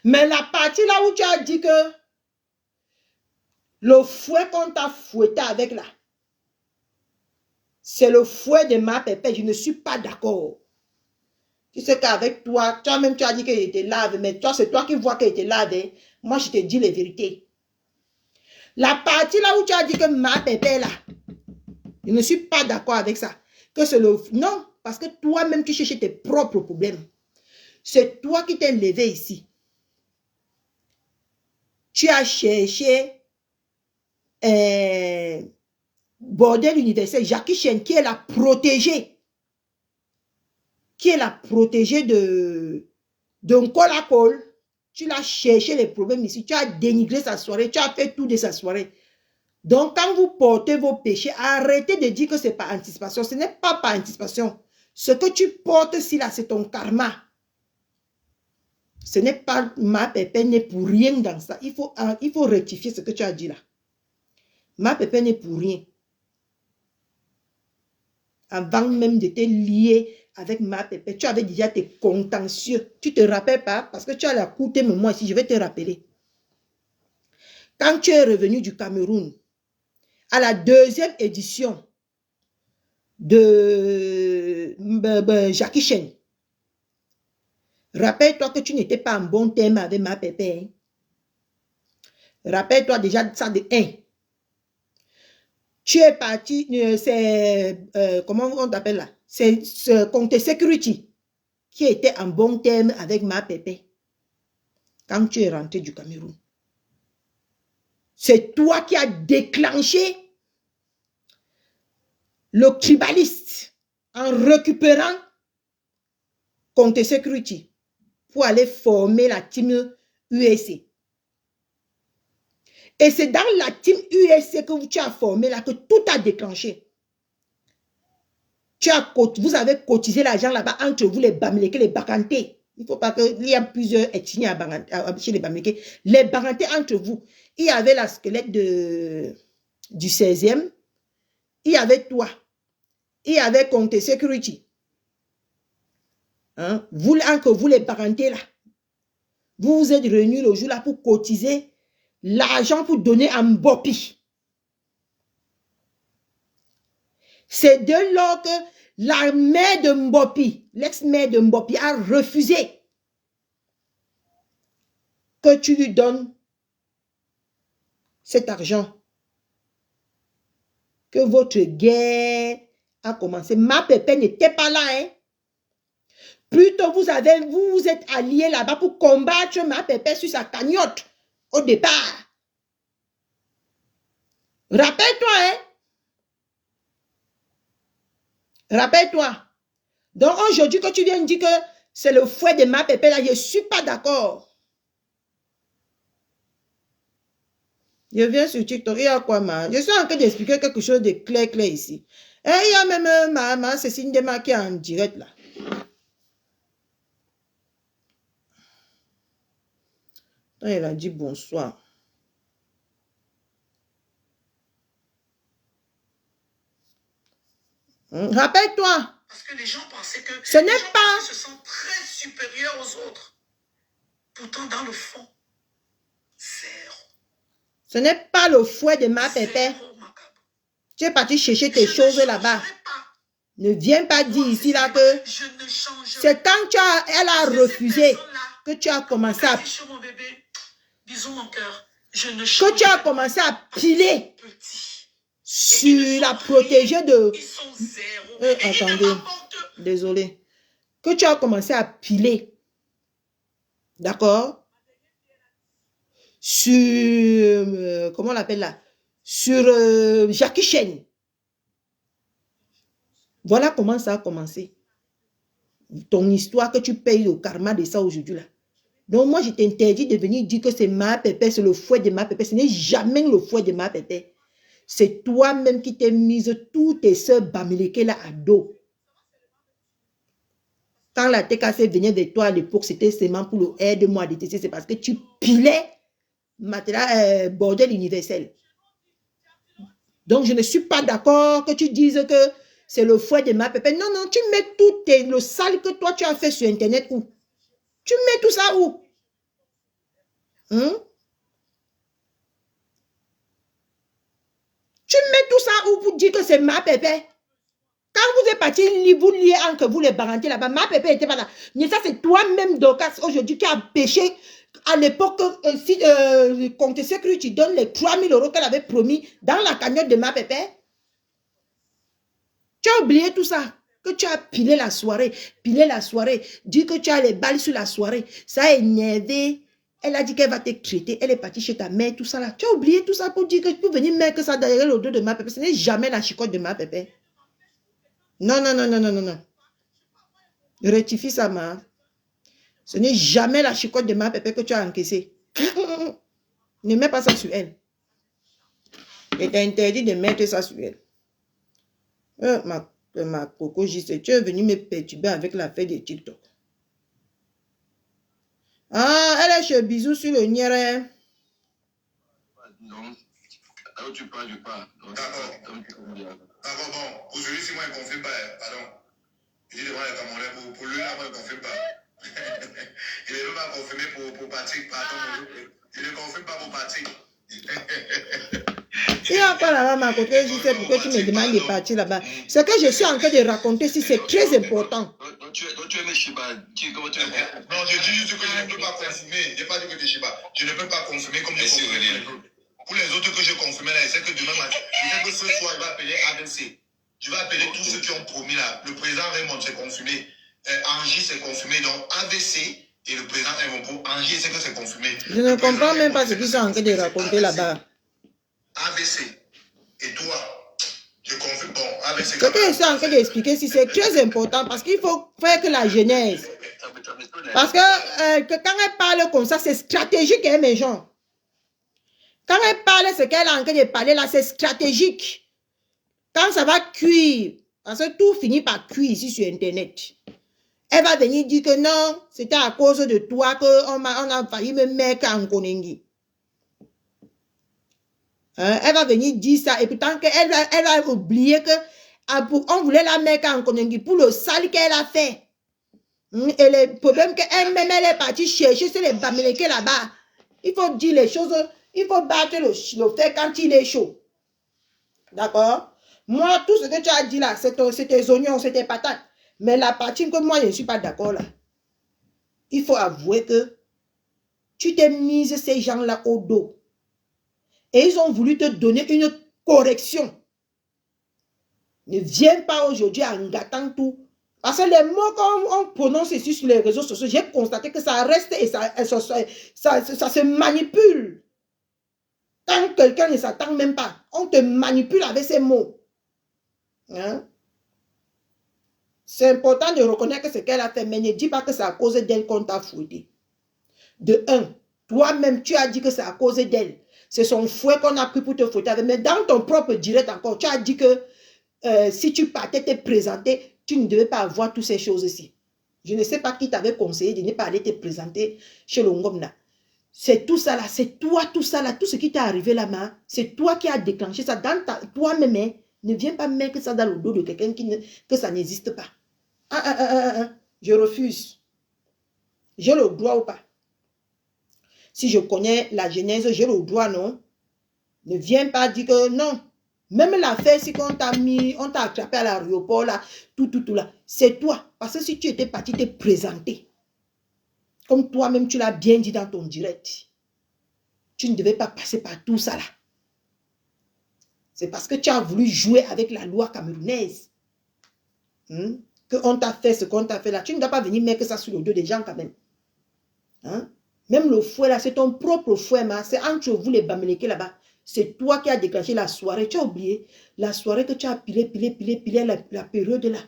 Mais la partie là où tu as dit que le fouet qu'on t'a fouetté avec là, c'est le fouet de ma pépé, je ne suis pas d'accord. Tu sais qu'avec toi, toi-même tu as dit qu'il était lave, mais toi c'est toi qui vois qu'il était lave. Hein? Moi je te dis les vérités. La partie là où tu as dit que ma pépé là, je ne suis pas d'accord avec ça. Que c'est le... Non, parce que toi-même tu cherches tes propres problèmes. C'est toi qui t'es levé ici. Tu as cherché Bordel universel, Jackie Chen, qui est la protégée. Qui est la protégée de Nkola Cole. Tu l'as cherché les problèmes ici. Tu as dénigré sa soirée. Tu as fait tout de sa soirée. Donc, quand vous portez vos péchés, arrêtez de dire que c'est par anticipation. Ce n'est pas par anticipation. Ce que tu portes ici, là, c'est ton karma. Ce n'est pas ma pépé n'est pour rien dans ça. Il faut rectifier ce que tu as dit là. Ma pépé n'est pour rien. Avant même de te lier avec ma pépé, tu avais déjà tes contentieux. Tu ne te rappelles pas parce que tu as écouté, mais moi ici, je vais te rappeler. Quand tu es revenu du Cameroun, à la 2e édition de Jackie Chen, rappelle-toi que tu n'étais pas en bon terme avec ma pépé. Hein? Rappelle-toi déjà ça de 1. Tu es parti, c'est, comment on t'appelle là? C'est ce compte Security qui était en bon terme avec ma pépé quand tu es rentré du Cameroun. C'est toi qui as déclenché le tribaliste en récupérant compte Security pour aller former la team USC. Et c'est dans la team USC que tu as formé là que tout a déclenché. Vous avez cotisé l'argent là-bas entre vous, les Bamileke, les Bakanté. Il ne faut pas qu'il y ait plusieurs ethnies chez les Bamileke. Les Bakanté entre vous. Il y avait la squelette du 16e. Il y avait toi. Il y avait Compte Security. Hein? Vous, entre vous, les Bakanté là, vous vous êtes réunis le jour là pour cotiser l'argent pour donner à Mbopi. C'est de lors que la mère de Mbopi, l'ex-mère de Mbopi, a refusé que tu lui donnes cet argent. Que votre guerre a commencé. Ma pépé n'était pas là. Hein? Plutôt vous êtes alliés là-bas pour combattre ma pépé sur sa cagnotte au départ. Rappelle-toi, hein? Rappelle-toi. Donc aujourd'hui, quand tu viens me dire que c'est le fouet de ma pépé, là, je ne suis pas d'accord. Je viens sur TikTok, il y a quoi, ma? Je suis en train d'expliquer quelque chose de clair ici. Et il y a même ma Cécile Dema qui est en direct là. Elle a dit bonsoir. Rappelle-toi. Parce que les gens pensaient que ce n'est pas. Se sentent très supérieurs aux autres. Pourtant, dans le fond, zéro. Ce n'est pas le fouet de ma pépé. Tu es parti chercher tes choses là-bas. Ne viens pas dire ici là que c'est quand elle a refusé que tu as commencé à. Que tu as commencé à piler sur la protégée de. Attendez, désolé. Que tu as commencé à piler. D'accord? Sur. Comment on l'appelle là? Sur Jackie Chen. Voilà comment ça a commencé. Ton histoire que tu payes le karma de ça aujourd'hui là. Donc moi je t'interdis de venir dire que c'est ma pépé, c'est le fouet de ma pépé. Ce n'est jamais le fouet de ma pépé. C'est toi-même qui t'es mise toutes tes soeurs Bamileke là à dos. Quand la TKC venait de toi à l'époque, c'était seulement pour le aide-moi à détester. C'est parce que tu pilais bordel universel. Donc je ne suis pas d'accord que tu dises que c'est le fouet de ma pépé. Non, non, tu mets tout le sale que toi tu as fait sur Internet où? Tu mets tout ça où? Tu mets tout ça où pour dire que c'est ma pépé? Quand vous êtes partis, vous liez entre vous les barantés là-bas, ma pépé n'était pas là. Mais ça, c'est toi-même, Dorcas, aujourd'hui, qui a péché à l'époque, si Compte Security donne les 3 000 € qu'elle avait promis dans la cagnotte de ma pépé. Tu as oublié tout ça. Que tu as pilé la soirée, dis que tu as les balles sur la soirée. Ça a énervé. Elle a dit qu'elle va te traiter. Elle est partie chez ta mère, tout ça là. Tu as oublié tout ça pour dire que tu peux venir mettre ça derrière le dos de ma pépé. Ce n'est jamais la chicotte de ma pépé. Non, non, non, non, non, non, non. Rectifie ça, ma. Ce n'est jamais la chicotte de ma pépé que tu as encaissée. Ne mets pas ça sur elle. Et t'as interdit de mettre ça sur elle. Ma coco, tu es venu me perturber avec l'affaire de TikTok. Ah, elle est chez Bisou sur le nière. Non. Alors tu parles, je parle. D'accord. Bon. Aujourd'hui, si moi, je ne confirme pas, pardon. Je dis devant les Camerounais, pour lui, là, moi, je ne confirme pas. Il ne veut pas confirmer pour Patrick, pardon. Je ne confirme pas pour Patrick. Il y a encore là-bas, ma côté, je sais pourquoi tu me demandes de partir là-bas. Ce que je suis en train de raconter, si c'est très important. donc tu aimes Shiba. Comment tu aimes? Non, je dis juste que je ne peux pas confirmer. Je n'ai pas dit que tu es Shiba. Je ne peux pas confirmer comme je confirme pour les autres. Pour les autres que je confirmais là, c'est que demain matin, je sais que ce soir, il va appeler ADC. Je vais appeler tous ceux qui ont promis là. Le président Raymond s'est confirmé. Angie s'est confirmé. Donc AVC et le président Raymond, Angie, c'est que c'est confirmé. Je ne comprends même pas ce qu'ils sont en train de raconter là-bas. AVC. Et toi, je confirme. Bon, AVC. Ce que je suis en train d'expliquer, si c'est très important parce qu'il faut faire que la genèse. Parce que quand elle parle comme ça, c'est stratégique, hein, mes gens. Quand elle parle, ce qu'elle est en train de parler là, c'est stratégique. Quand ça va cuire, parce que tout finit par cuire ici sur Internet. Elle va venir dire que non, c'était à cause de toi qu'on a failli me mettre en Konengi. Hein? Elle va venir dire ça et pourtant qu'elle va oublier que on voulait la mettre en Konengi pour le sale qu'elle a fait. Et le problème qu'elle-même, elle est partie chercher, c'est les Bamileke là-bas. Il faut dire les choses, il faut battre le fer quand il est chaud. D'accord? Moi, tout ce que tu as dit là, c'est tes oignons, c'est tes patates. Mais la partie que moi, je ne suis pas d'accord là. Il faut avouer que tu t'es mise ces gens-là au dos. Et ils ont voulu te donner une correction. Ne viens pas aujourd'hui en gâtant tout. Parce que les mots qu'on prononce ici sur les réseaux sociaux, j'ai constaté que ça reste et ça se manipule. Quand quelqu'un ne s'attend même pas, on te manipule avec ces mots. Hein? C'est important de reconnaître ce qu'elle a fait, mais ne dis pas que c'est à cause d'elle qu'on t'a fouetté. De un, toi-même, tu as dit que c'est à cause d'elle. C'est son fouet qu'on a pris pour te fouetter avec. Mais dans ton propre direct encore, tu as dit que si tu partais te présenter, tu ne devais pas avoir toutes ces choses-ci. Je ne sais pas qui t'avait conseillé de ne pas aller te présenter chez l'Ongomna. C'est tout ça là, c'est toi tout ça là, tout ce qui t'est arrivé là-bas, c'est toi qui as déclenché ça dans toi-même. Hein, ne viens pas mettre ça dans le dos de quelqu'un que ça n'existe pas. Je refuse. J'ai le droit ou pas? Si je connais la genèse, j'ai le droit, non? Ne viens pas dire que non. Même l'affaire, si on t'a mis, on t'a attrapé à l'aéroport, là, tout là, c'est toi. Parce que si tu étais parti te présenter, comme toi-même tu l'as bien dit dans ton direct, tu ne devais pas passer par tout ça là. C'est parce que tu as voulu jouer avec la loi camerounaise. Qu'on t'a fait ce qu'on t'a fait là. Tu ne dois pas venir mettre ça sur le dos des gens quand même. Hein? Même le fouet là, c'est ton propre fouet, c'est entre vous les Bamileke là-bas. C'est toi qui as déclenché la soirée. Tu as oublié la soirée que tu as pilé la période là.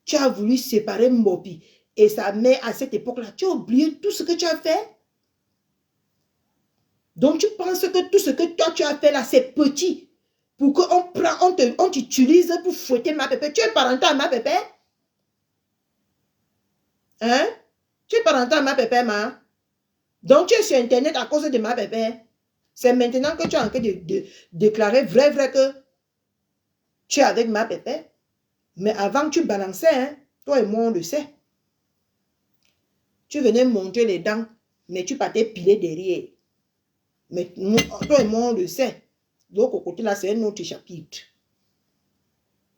Tu as voulu séparer Mopi et sa mère à cette époque-là. Tu as oublié tout ce que tu as fait. Donc tu penses que tout ce que toi tu as fait là, c'est petit. Pour qu'on t'utilise pour fouetter ma pépé. Tu es parental à ma pépé? Hein? Tu es parental à ma pépé, ma? Donc tu es sur Internet à cause de ma pépé. C'est maintenant que tu es en train de déclarer vrai que tu es avec ma pépé. Mais avant tu balançais, hein? Toi et moi on le sait. Tu venais montrer les dents, mais tu partais piler derrière. Mais toi et moi on le sait. Donc au côté là, c'est un autre chapitre.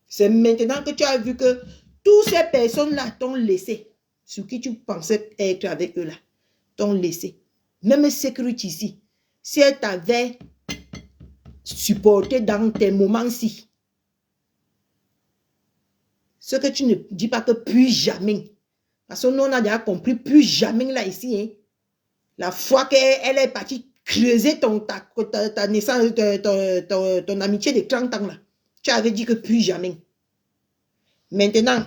C'est maintenant que tu as vu que toutes ces personnes-là t'ont laissé. Sur qui tu pensais être avec eux là, t'ont laissé. Même sécurité ici. Si elle t'avait supporté dans tes moments-ci, ce que tu ne dis pas que plus jamais. Parce que nous, on a déjà compris, plus jamais là ici. Hein, la fois qu'elle est partie creuser ta naissance, ton amitié de 30 ans là, tu avais dit que plus jamais. Maintenant,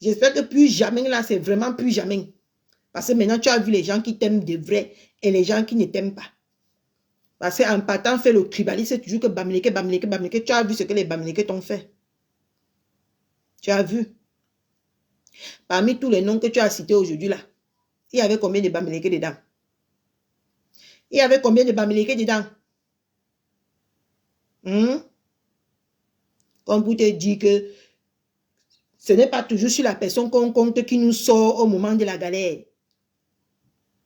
j'espère que plus jamais là, c'est vraiment plus jamais. Parce que maintenant, tu as vu les gens qui t'aiment de vrai et les gens qui ne t'aiment pas. Parce qu'en partant faire le tribalisme, c'est toujours que Bamileke. Tu as vu ce que les Bamileke t'ont fait. Tu as vu. Parmi tous les noms que tu as cités aujourd'hui là, il y avait combien de Bamileke dedans? Il y avait combien de Bamileke dedans? Comme pour te dire que ce n'est pas toujours sur la personne qu'on compte qui nous sort au moment de la galère.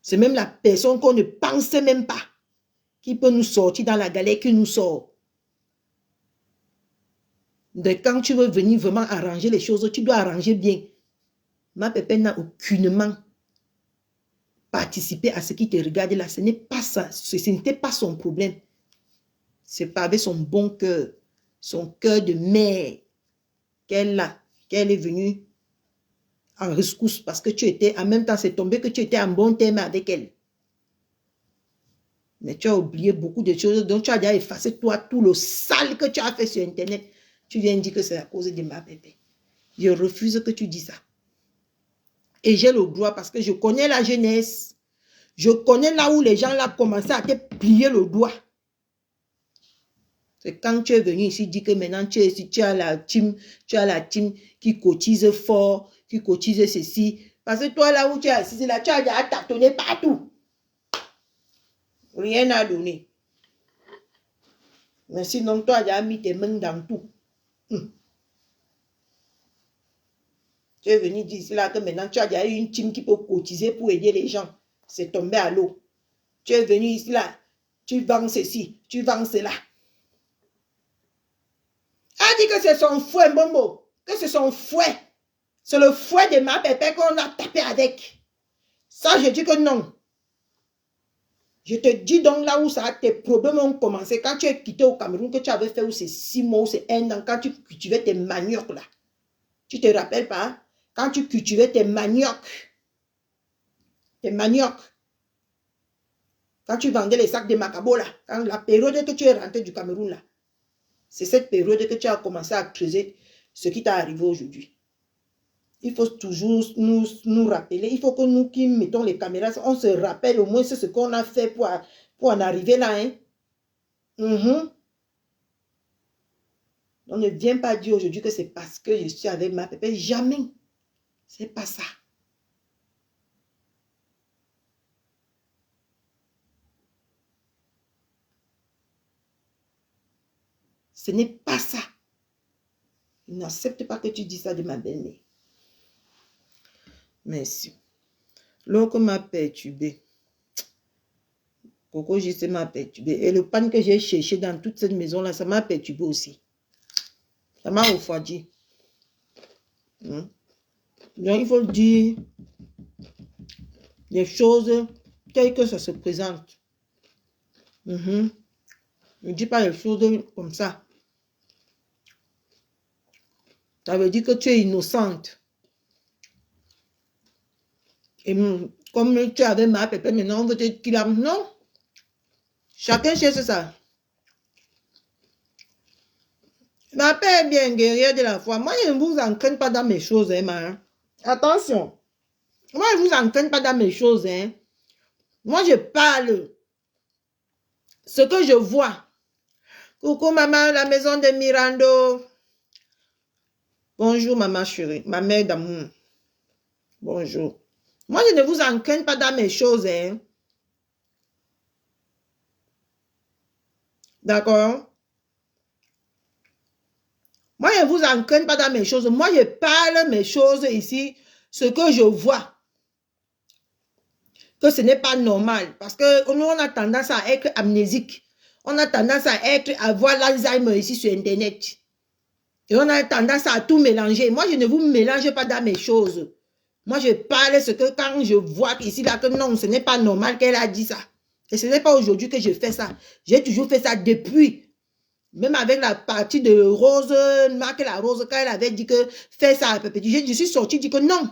C'est même la personne qu'on ne pense même pas qui peut nous sortir dans la galère qui nous sort. De quand tu veux venir vraiment arranger les choses, tu dois arranger bien. Ma pépé n'a aucunement participé à ce qui te regarde là. Ce n'est pas ça. Ce n'était pas son problème. C'est pas avec son bon cœur, son cœur de mère qu'elle est venue en rescousse parce que tu étais, en même temps, c'est tombé que tu étais en bon terme avec elle. Mais tu as oublié beaucoup de choses, donc tu as déjà effacé toi tout le sale que tu as fait sur Internet. Tu viens dire que c'est à cause de ma bébé. Je refuse que tu dis ça. Et j'ai le droit parce que je connais la jeunesse. Je connais là où les gens là commencé à te plier le doigt. C'est quand tu es venu ici dire que maintenant tu as la team qui cotise fort, qui cotise ceci. Parce que toi là où tu es assis là, tu as déjà tâtonné partout. Rien à donner. Mais sinon, toi, tu as mis tes mains dans tout. Tu es venu dire là que maintenant, tu as déjà eu une team qui peut cotiser pour aider les gens. C'est tombé à l'eau. Tu es venu ici là, tu vends ceci, tu vends cela. A dit que c'est son fouet, Momo. Que c'est son fouet. C'est le fouet de ma pépé qu'on a tapé avec. Ça, je dis que non. Je te dis donc là où ça, tes problèmes ont commencé. Quand tu es quitté au Cameroun, que tu avais fait où c'est 6 mois, ou c'est 1 an, quand tu cultivais tes maniocs là. Tu te rappelles pas? Quand tu cultivais tes maniocs. Tes maniocs. Quand tu vendais les sacs de Macabo là. Quand la période que tu es rentré du Cameroun là. C'est cette période que tu as commencé à creuser ce qui t'est arrivé aujourd'hui. Il faut toujours nous rappeler. Il faut que nous qui mettons les caméras, on se rappelle au moins ce qu'on a fait pour en arriver là. Hein? On ne vient pas dire aujourd'hui que c'est parce que je suis avec ma pépé. Jamais. C'est pas ça. Ce n'est pas ça. Je n'accepte pas que tu dis ça de ma belle-mère. Merci. L'autre m'a perturbé. Coco juste m'a perturbé. Et le pan que j'ai cherché dans toute cette maison-là, ça m'a perturbé aussi. Ça m'a refroidi. Donc, il faut dire les choses telles que ça se présente. Ne dis pas les choses comme ça. Ça veut dire que tu es innocente. Et comme tu avais ma pépé, maintenant on veut te qu'il a... Non. Chacun cherche ça. Ma père est bien guerrière de la foi. Moi, je ne vous entraîne pas dans mes choses, hein, ma. Attention. Moi, je ne vous entraîne pas dans mes choses, hein. Moi, je parle. Ce que je vois. Coucou, maman, la maison de Mirando. Bonjour, maman chérie. Ma mère d'amour. Bonjour. Moi, je ne vous entraîne pas dans mes choses, hein. D'accord? Moi, je ne vous entraîne pas dans mes choses. Moi, je parle mes choses ici, ce que je vois. Que ce n'est pas normal. Parce que nous, on a tendance à être amnésique. On a tendance à avoir l'Alzheimer ici sur Internet. Et on a tendance à tout mélanger. Moi, je ne vous mélange pas dans mes choses. Moi, je parle ce que quand je vois ici, là, que non, ce n'est pas normal qu'elle a dit ça. Et ce n'est pas aujourd'hui que je fais ça. J'ai toujours fait ça depuis. Même avec la partie de Rose, Marc la Rose, quand elle avait dit que fais ça à perpétuité, je suis sortie, dit que non.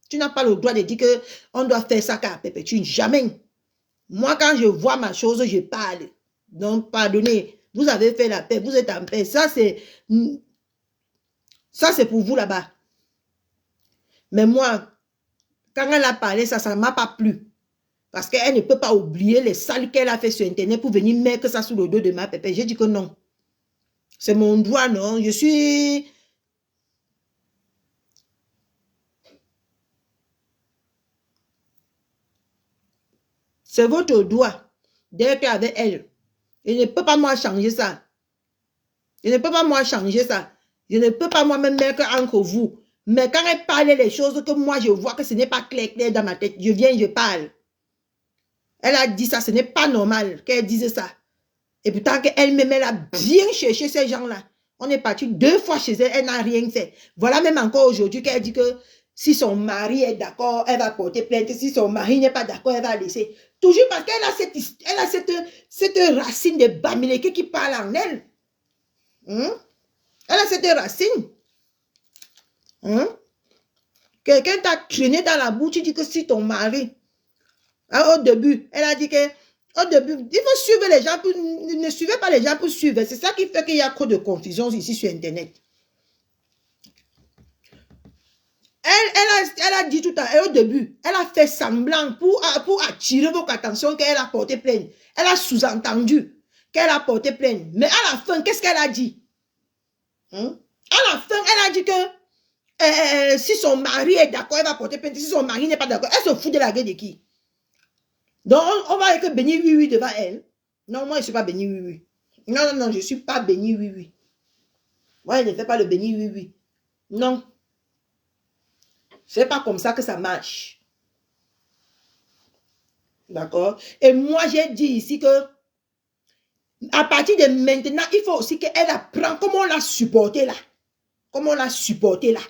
Tu n'as pas le droit de dire qu'on doit faire ça à perpétuité. Jamais. Moi, quand je vois ma chose, je parle. Donc, pardonnez. Vous avez fait la paix, vous êtes en paix. Ça, c'est pour vous là-bas. Mais moi, quand elle a parlé, ça ne m'a pas plu. Parce qu'elle ne peut pas oublier les sales qu'elle a fait sur Internet pour venir mettre ça sous le dos de ma pépé. J'ai dit que non. C'est mon droit, non. Je suis... C'est votre droit d'être avec elle. Je ne peux pas moi changer ça. Je ne peux pas moi changer ça. Je ne peux pas moi-même mettre entre vous. Mais quand elle parle les choses que moi je vois que ce n'est pas clair dans ma tête, je viens, je parle. Elle a dit ça, ce n'est pas normal qu'elle dise ça. Et pourtant qu'elle-même, elle a bien cherché ces gens-là. On est parti 2 fois chez elle, elle n'a rien fait. Voilà même encore aujourd'hui qu'elle dit que Si son mari est d'accord, elle va porter plainte. Si son mari n'est pas d'accord, elle va laisser. Toujours parce qu'elle a cette racine de Bamileke qui parle en elle. Elle a cette racine. Quelqu'un t'a traîné dans la bouche, tu dis que si ton mari, au début, elle a dit que, au début, il faut suivre les gens, ne suivez pas les gens pour suivre. C'est ça qui fait qu'il y a trop de confusion ici sur Internet. Elle a dit tout à l'heure, au début, elle a fait semblant pour attirer votre attention qu'elle a porté plainte. Elle a sous-entendu qu'elle a porté plainte. Mais à la fin, qu'est-ce qu'elle a dit? À la fin, elle a dit que si son mari est d'accord, elle va porter plainte. Si son mari n'est pas d'accord, elle se fout de la gueule de qui? Donc, on va être béni oui devant elle. Non, moi, je ne suis pas béni oui. Non, je ne suis pas béni oui. Moi, je ne fais pas le béni oui. Non. C'est pas comme ça que ça marche. D'accord? Et moi, j'ai dit ici que à partir de maintenant, il faut aussi qu'elle apprenne comment on l'a supporté là. Comment on l'a supporté là.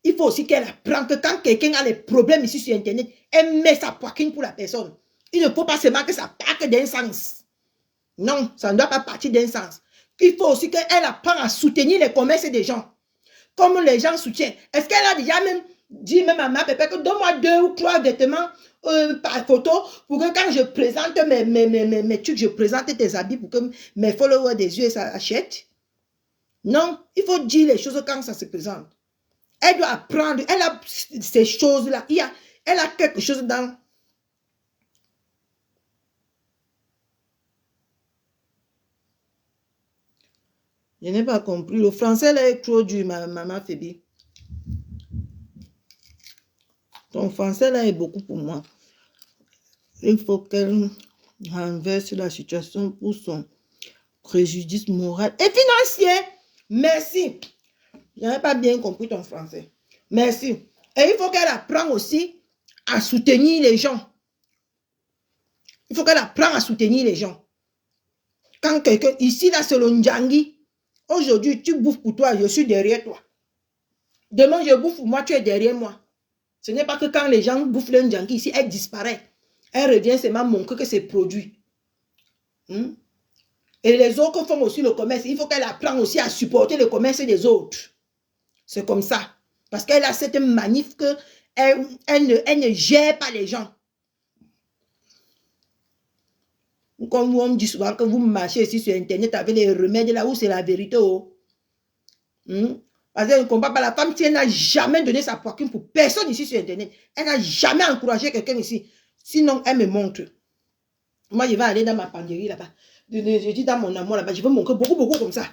Il faut aussi qu'elle apprenne que quand quelqu'un a des problèmes ici sur Internet, elle met sa poitrine pour la personne. Il ne faut pas seulement que ça parte d'un sens. Non, ça ne doit pas partir d'un sens. Il faut aussi qu'elle apprenne à soutenir les commerces des gens. Comme les gens soutiennent. Est-ce qu'elle a déjà même dit même à ma pépé que donne-moi 2 ou 3 vêtements par photo pour que quand je présente mes trucs, je présente tes habits pour que mes followers des yeux achètent? Non, il faut dire les choses quand ça se présente. Elle doit apprendre, elle a ces choses-là. Elle a quelque chose dans... Je n'ai pas compris. Le français là est trop dur, maman Fébi. Ton français là est beaucoup pour moi. Il faut qu'elle renverse la situation pour son préjudice moral et financier. Merci. Je n'ai pas bien compris ton français. Merci. Et il faut qu'elle apprenne aussi à soutenir les gens. Il faut qu'elle apprenne à soutenir les gens. Quand quelqu'un, ici là c'est le Ndjangi. Aujourd'hui, tu bouffes pour toi, je suis derrière toi. Demain, je bouffe pour moi, tu es derrière moi. Ce n'est pas que quand les gens bouffent le Ndjangi ici, elle disparaît. Elle revient seulement montrer que c'est produit. Et les autres font aussi le commerce. Il faut qu'elle apprenne aussi à supporter le commerce des autres. C'est comme ça. Parce qu'elle a cette manif qu'elle ne gère pas les gens. Comme on me dit souvent que vous marchez ici sur Internet avec les remèdes là où c'est la vérité. Parce que je ne comprends pas la femme si elle n'a jamais donné sa poitrine pour personne ici sur Internet. Elle n'a jamais encouragé quelqu'un ici. Sinon, elle me montre. Moi, je vais aller dans ma penderie là-bas. Je dis dans mon amour là-bas, je veux montrer beaucoup comme ça.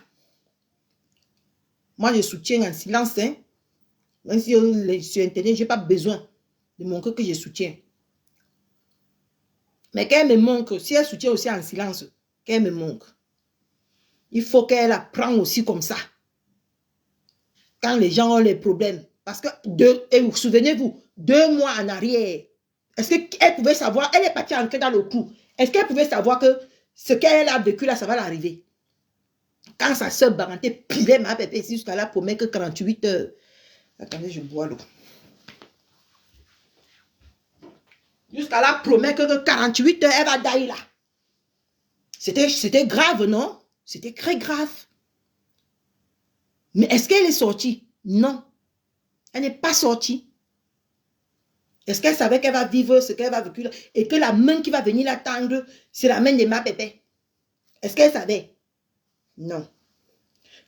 Moi, je soutiens en silence. Même si sur Internet, je n'ai pas besoin de montrer que je soutiens. Mais qu'elle me montre, si elle soutient aussi en silence, qu'elle me montre. Il faut qu'elle apprenne aussi comme ça. Quand les gens ont les problèmes. Parce que, souvenez-vous, 2 mois en arrière, est-ce qu'elle pouvait savoir, elle est partie entrer dans le clou. Est-ce qu'elle pouvait savoir que ce qu'elle a vécu là, ça va l'arriver? Quand sa soeur Baranté pilait ma pépé jusqu'à là promet que 48 heures. Attendez, je bois l'eau. Jusqu'à là, promet que 48 heures, elle va dailler là. C'était grave, non? C'était très grave. Mais est-ce qu'elle est sortie? Non. Elle n'est pas sortie. Est-ce qu'elle savait qu'elle va vivre ce qu'elle va vivre et que la main qui va venir l'attendre, c'est la main de ma pépé? Est-ce qu'elle savait? Non.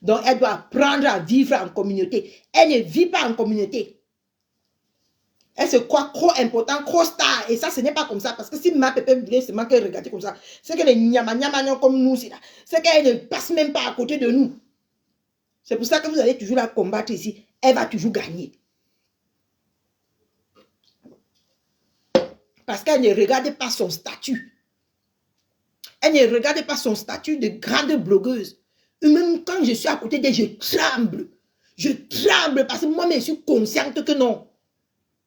Donc, elle doit apprendre à vivre en communauté. Elle ne vit pas en communauté. Elle se croit trop important, trop star. Et ça, ce n'est pas comme ça. Parce que si ma pépé voulait seulement qu'elle regarde comme ça, c'est que les nyama comme nous, c'est qu'elle ne passe même pas à côté de nous. C'est pour ça que vous allez toujours la combattre ici. Elle va toujours gagner. Parce qu'elle ne regarde pas son statut. Elle ne regarde pas son statut de grande blogueuse. Et même quand je suis à côté d'elle, je tremble. Je tremble parce que moi, je suis consciente que non.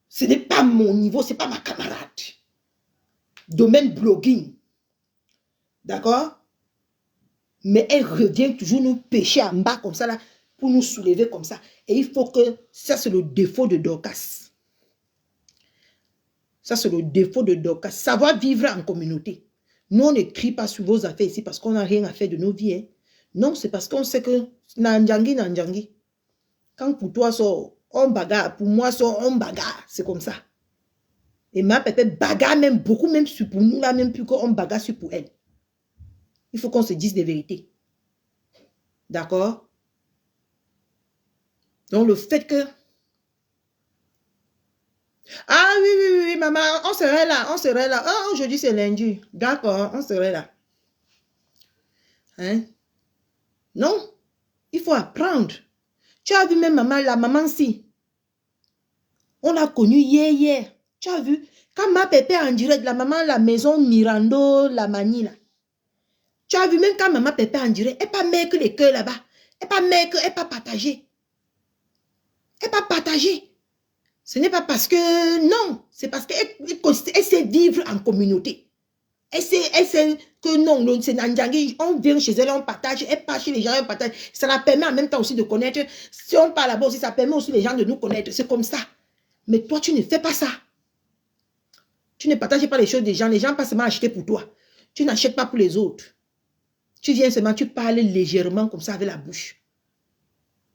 Ce n'est pas mon niveau, ce n'est pas ma camarade. Domaine blogging. D'accord? Mais elle revient toujours nous pêcher en bas comme ça, là, pour nous soulever comme ça. Et il faut que, ça c'est le défaut de Dorcas. Ça, c'est le défaut de Dorcas. Savoir vivre en communauté. Nous, on ne crie pas sur vos affaires ici parce qu'on n'a rien à faire de nos vies. Hein. Non, c'est parce qu'on sait que Nanjangi. Quand pour toi, on bagarre. Pour moi, on bagarre. C'est comme ça. Et ma pépé bagarre même beaucoup, même sur pour nous, là, même plus qu'on bagarre sur pour elle. Il faut qu'on se dise des vérités. D'accord? Donc, le fait que... Ah oui, maman, on serait là. Oh, aujourd'hui, c'est lundi. D'accord, on serait là. Hein? Non, il faut apprendre. Tu as vu même maman, la maman si. On l'a connue hier. Tu as vu? Quand ma pépé en direct, la maman, la maison Mirando, la manie là. Tu as vu même quand maman pépé en direct, elle pas mettre les cœurs là-bas. Elle pas mettre, elle pas partager. Elle pas partager. Ce n'est pas parce que, non, c'est parce qu'elle sait vivre en communauté. Elle sait que non, c'est Nanjangi, on vient chez elle, on partage, elle part chez les gens, on partage. Ça la permet en même temps aussi de connaître. Si on parle là-bas aussi, ça permet aussi les gens de nous connaître. C'est comme ça. Mais toi, tu ne fais pas ça. Tu ne partages pas les choses des gens. Les gens pas seulement acheter pour toi. Tu n'achètes pas pour les autres. Tu viens seulement, tu parles légèrement comme ça avec la bouche.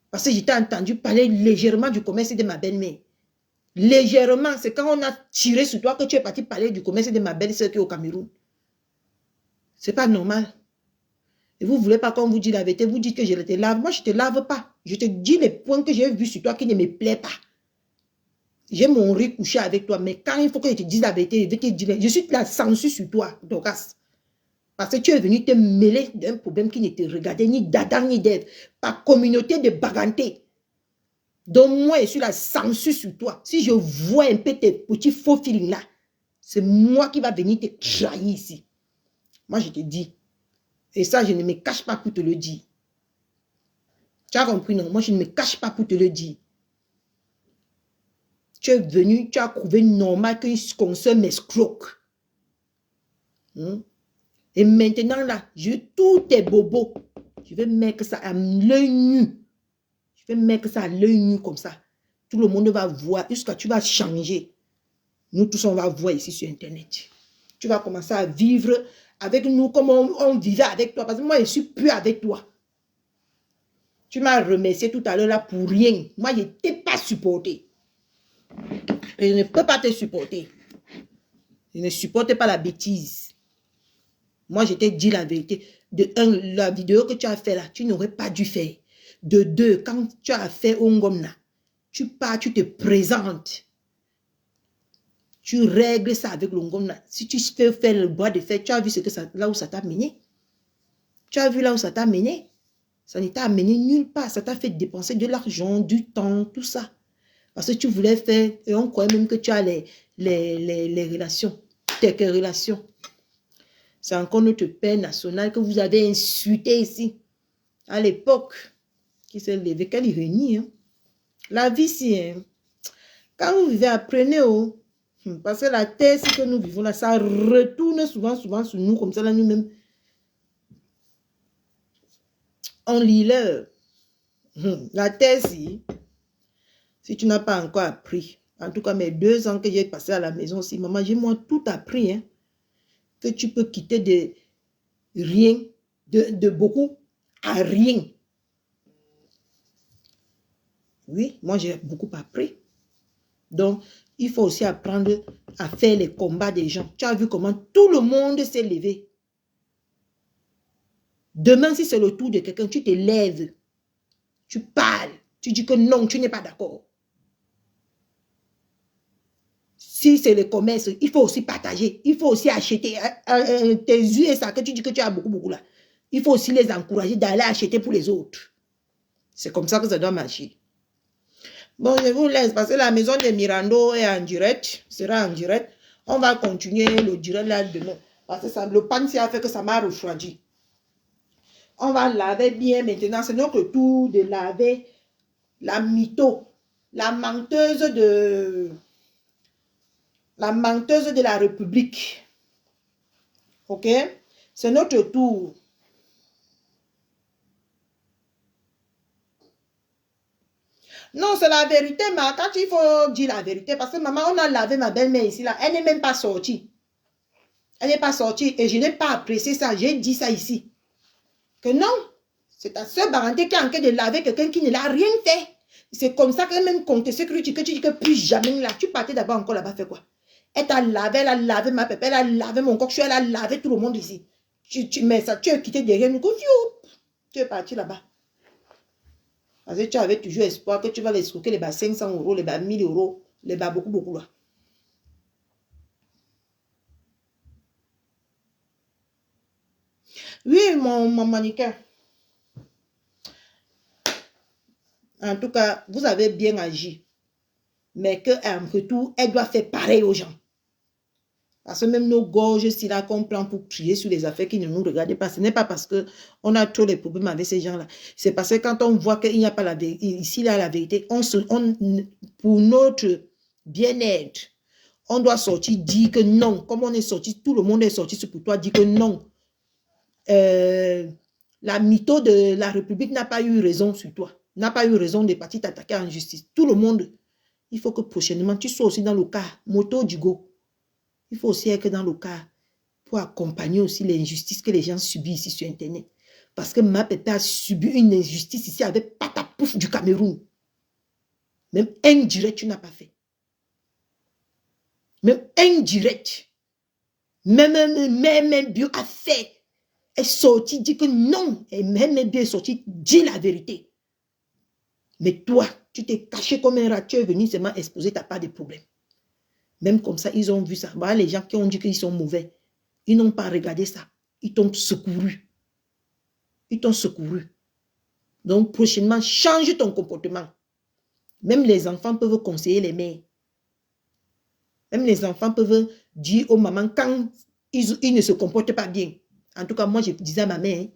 Parce que je t'ai entendu parler légèrement du commerce de ma belle-mère. Légèrement, c'est quand on a tiré sur toi que tu es parti parler du commerce de ma belle-sœur qui est au Cameroun. C'est pas normal. Et vous ne voulez pas qu'on vous dise la vérité, vous dites que je te lave. Moi, je ne te lave pas. Je te dis les points que j'ai vus sur toi qui ne me plaisent pas. J'ai mon riz couché avec toi, mais quand il faut que je te dise la vérité, je suis la censure sur toi, Dorcas. Parce que tu es venu te mêler d'un problème qui ne te regardait ni d'Adam ni d'Ève. Par communauté de bagantés. Donc moi, je suis la censure sur toi. Si je vois un peu tes petits faux feelings là, c'est moi qui va venir te trahir ici. Moi, je te dis. Et ça, je ne me cache pas pour te le dire. Tu as compris, non? Moi, je ne me cache pas pour te le dire. Tu es venu, tu as trouvé normal qu'on se m'escroque. Et maintenant, là, tous tes bobos, je vais mettre ça à l'œil nu. Je vais mettre ça à l'œil nu comme ça. Tout le monde va voir jusqu'à tu vas changer. Nous tous, on va voir ici sur Internet. Tu vas commencer à vivre avec nous comme on vivait avec toi. Parce que moi, je ne suis plus avec toi. Tu m'as remercié tout à l'heure là pour rien. Moi, je ne t'ai pas supporté. Et je ne peux pas te supporter. Je ne supporte pas la bêtise. Moi, je t'ai dit la vérité. De un, la vidéo que tu as fait là, tu n'aurais pas dû faire. De deux, quand tu as fait Ongom là, tu pars, tu te présentes. Tu règles ça avec l'Ongom là. Si tu fais faire le bois de fer, tu as vu ce que ça, là où ça t'a mené. Tu as vu là où ça t'a mené. Ça ne t'a amené nulle part. Ça t'a fait dépenser de l'argent, du temps, tout ça. Parce que tu voulais faire, et on croyait même que tu as les relations, tes relations. C'est encore notre père national que vous avez insulté ici. À l'époque, qui s'est levé, quelle ironie. Hein? La vie, si, hein? Quand vous vivez, apprenez. Oh. Parce que la terre, si que nous vivons là, ça retourne souvent sur nous, comme ça, là, nous-mêmes. On lit l'heure. La terre, si tu n'as pas encore appris, en tout cas mes 2 ans que j'ai passé à la maison aussi, maman, j'ai moi tout appris, hein, que tu peux quitter de rien, de beaucoup à rien. Oui, moi j'ai beaucoup appris. Donc, il faut aussi apprendre à faire les combats des gens. Tu as vu comment tout le monde s'est levé. Demain, si c'est le tour de quelqu'un, tu te lèves, tu parles, tu dis que non, tu n'es pas d'accord. Si c'est le commerce, il faut aussi partager. Il faut aussi acheter tes yeux et ça que tu dis que tu as beaucoup là. Il faut aussi les encourager d'aller acheter pour les autres. C'est comme ça que ça doit marcher. Bon, je vous laisse parce que la maison de Mirando est en direct. Sera en direct. On va continuer le direct là demain. Parce que ça, le pan a fait que ça m'a refroidi. On va laver bien maintenant. C'est notre tour de laver la mytho. La menteuse de la République. Ok? C'est notre tour. Non, c'est la vérité, ma. Quand il faut dire la vérité, parce que maman, on a lavé ma belle-mère ici, là. Elle n'est même pas sortie. Elle n'est pas sortie et je n'ai pas apprécié ça. J'ai dit ça ici. Que non, c'est ta soeur Baranté qui est en train de laver quelqu'un qui ne l'a rien fait. C'est comme ça que même compte sécurité, que tu dis que plus jamais là. Tu partais d'abord encore là-bas, fait quoi? Elle t'a lavé, elle a lavé ma pépé, elle a lavé mon coq, elle a lavé tout le monde ici. Mais ça, tu as quitté derrière nous. Tu es parti là-bas. Parce que tu avais toujours espoir que tu vas les escroquer les bas 500 €, les bas 1000 €, les bas beaucoup là. Oui, mon mannequin. En tout cas, vous avez bien agi. Mais qu'en retour, elle doit faire pareil aux gens. Parce que même nos gorges, si là qu'on prend pour crier sur les affaires qui ne nous regardent pas, ce n'est pas parce qu'on a trop les problèmes avec ces gens-là. C'est parce que quand on voit qu'il n'y a pas la vérité, ici là la vérité, pour notre bien-être, on doit sortir, dire que non. Comme on est sorti, tout le monde est sorti, c'est pour toi, dire que non. La mytho de la République n'a pas eu raison sur toi. N'a pas eu raison de partir t'attaquer en justice. Tout le monde, il faut que prochainement, tu sois aussi dans le cas, moto du go. Il faut aussi être dans le cas pour accompagner aussi les injustices que les gens subissent ici sur Internet. Parce que ma pépé a subi une injustice ici avec Patapouf du Cameroun. Même indirect, tu n'as pas fait. Même indirect. Même bio a fait. Elle est sortie, dit que non. Et même bio est sortie, dit la vérité. Mais toi, tu t'es caché comme un rat, tu es venu seulement exposer, tu n'as pas de problème. Même comme ça, ils ont vu ça. Voilà, les gens qui ont dit qu'ils sont mauvais, ils n'ont pas regardé ça. Ils t'ont secouru. Ils t'ont secouru. Donc, prochainement, change ton comportement. Même les enfants peuvent conseiller les mères. Même les enfants peuvent dire aux mamans quand ils ne se comportent pas bien. En tout cas, moi, je disais à ma mère,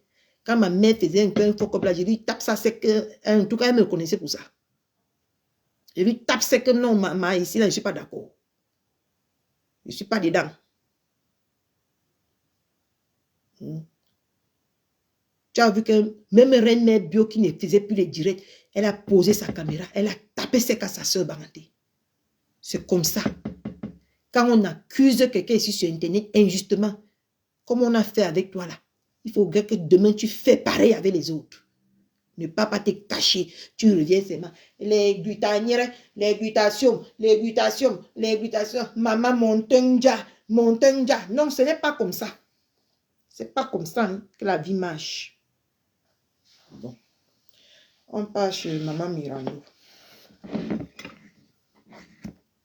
quand ma mère faisait un peu un faux comme là, je lui tape ça, c'est que, en tout cas, elle me connaissait pour ça. Je lui tape, c'est que non, maman, ici, là, je ne suis pas d'accord. Je ne suis pas dedans. Tu as vu que même Reine Mère Bio qui ne faisait plus les directs, elle a posé sa caméra, elle a tapé sec à sa soeur Baranté. C'est comme ça. Quand on accuse quelqu'un ici sur Internet injustement, comme on a fait avec toi là, il faut que demain tu fais pareil avec les autres. Ne pas te cacher. Tu reviens seulement. Les glutanières, les glutations. Maman, montenja. Non, ce n'est pas comme ça. C'est pas comme ça hein, que la vie marche. Bon. On passe chez Maman Mirando.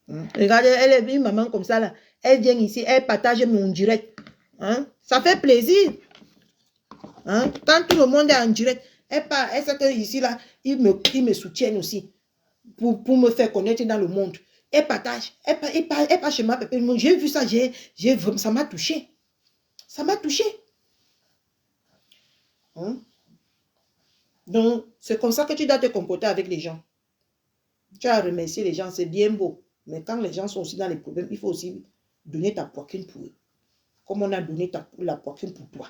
Regardez, elle est une maman comme ça là. Elle vient ici, elle partage mon direct. Hein? Ça fait plaisir. Hein? Quand tout le monde est en direct, elle sait que ici là, ils me soutiennent aussi. Pour me faire connaître dans le monde. Elle partage. Elle part chez ma pépé. J'ai vu ça, ça m'a touché. Ça m'a touché. Hein? Donc, c'est comme ça que tu dois te comporter avec les gens. Tu as remercié les gens, c'est bien beau. Mais quand les gens sont aussi dans les problèmes, il faut aussi donner ta poitrine pour eux. Comme on a donné la poitrine pour toi.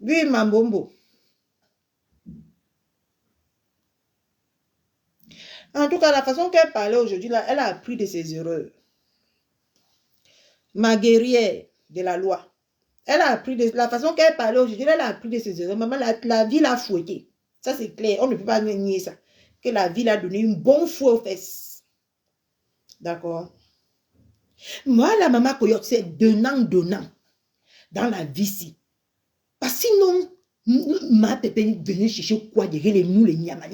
Oui, ma bombo. En tout cas, la façon qu'elle parlait aujourd'hui, là, elle a appris de ses erreurs. Ma guerrière de la loi. Elle a appris de la façon qu'elle parlait aujourd'hui, elle a appris de ses erreurs. Maman, la vie l'a fouetté. Ça, c'est clair. On ne peut pas nier ça. Que la vie l'a donné une bonne fouet aux fesses. D'accord? Moi, la maman Coyote, c'est donnant. Dans la vie, si. Parce que sinon, ma pépé venait chercher quoi derrière les nous, les nyama.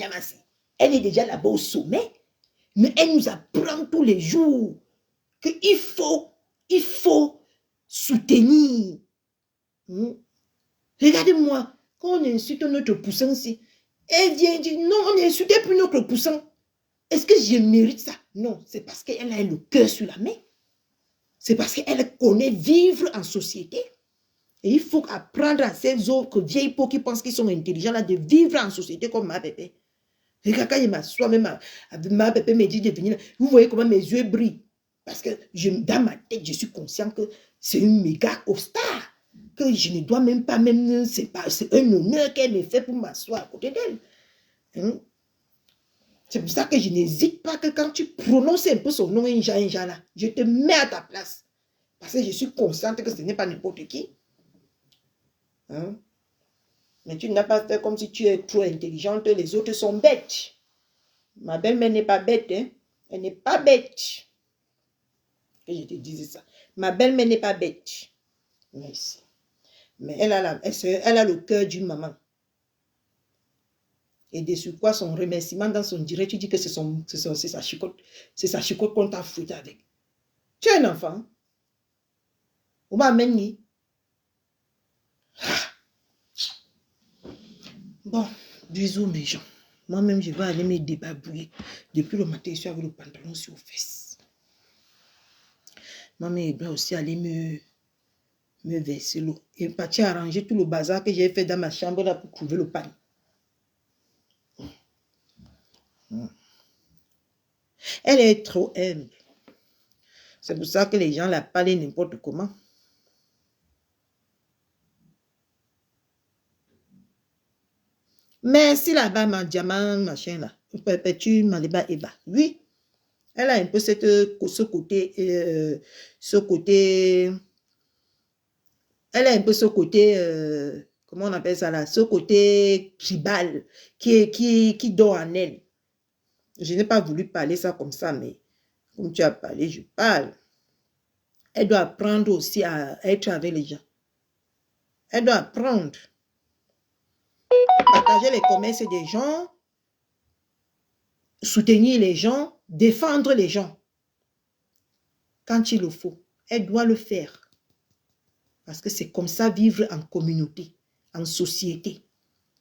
Elle est déjà là-bas au sommet. Mais elle nous apprend tous les jours qu'il faut soutenir. Regardez-moi, quand on insulte notre poussin ici, elle vient dire, non, on n'insulte plus notre poussin. Est-ce que je mérite ça? Non, c'est parce qu'elle a le cœur sur la main. C'est parce qu'elle connaît vivre en société. Et il faut apprendre à ces autres vieilles peaux qui pensent qu'ils sont intelligents là, de vivre en société comme ma pépé. Regarde, quand il m'assoit, même ma pépé me dit de venir. Vous voyez comment mes yeux brillent. Parce que dans ma tête, je suis conscient que c'est une méga star. Que je ne dois même pas, c'est un honneur qu'elle me fait pour m'asseoir à côté d'elle. Hein? C'est pour ça que je n'hésite pas que quand tu prononces un peu son nom, Inja là, je te mets à ta place. Parce que je suis consciente que ce n'est pas n'importe qui. Hein? Mais tu n'as pas fait comme si tu es trop intelligente, les autres sont bêtes. Ma belle-mère n'est pas bête, hein? Elle n'est pas bête. Que je te disais ça. Ma belle-mère n'est pas bête. Merci. Mais elle a le cœur d'une maman. Et de sur quoi son remerciement dans son direct, tu dis que c'est sa chicotte. C'est sa chicotte qu'on t'a foutu avec. Tu es un enfant. On m'a amené. Bon, bisous mes gens. Moi-même, je vais aller me débarbouiller. Depuis le matin, je suis avec le pantalon sur les fesses. Moi-même, je dois aussi aller me verser l'eau. Et partir arranger tout le bazar que j'ai fait dans ma chambre là pour trouver le pan. Elle est trop humble. C'est pour ça que les gens la parlent n'importe comment. Merci là-bas, ma diamant, machin là. Perpétue, Maliba Eva. Oui, elle a un peu ce côté, elle a un peu ce côté, comment on appelle ça là, ce côté tribal qui dort en elle. Je n'ai pas voulu parler ça comme ça, mais comme tu as parlé, je parle. Elle doit apprendre aussi à être avec les gens. Elle doit apprendre. Partager les commerces des gens, soutenir les gens, défendre les gens. Quand il le faut, elle doit le faire. Parce que c'est comme ça vivre en communauté, en société.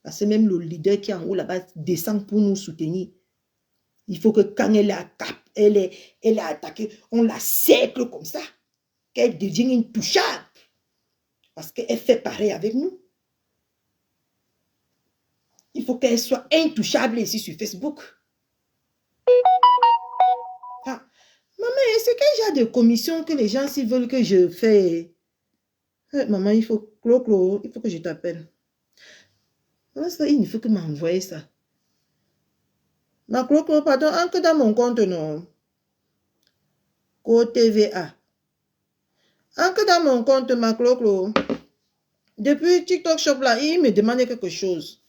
Parce que même le leader qui est en haut là-bas descend pour nous soutenir. Il faut que quand elle est attaquée, on la cercle comme ça, qu'elle devienne intouchable. Parce qu'elle fait pareil avec nous. Il faut qu'elle soit intouchable ici sur Facebook. Ah, maman, est-ce qu'il y a des commissions que les gens, s'ils veulent que je fais? Maman, il faut que je t'appelle. Il faut que m'envoie ça. Ma Clo, pardon, que dans mon compte, non. TVA. Que dans mon compte, ma Clo. Depuis TikTok Shop là, il me demandait quelque chose.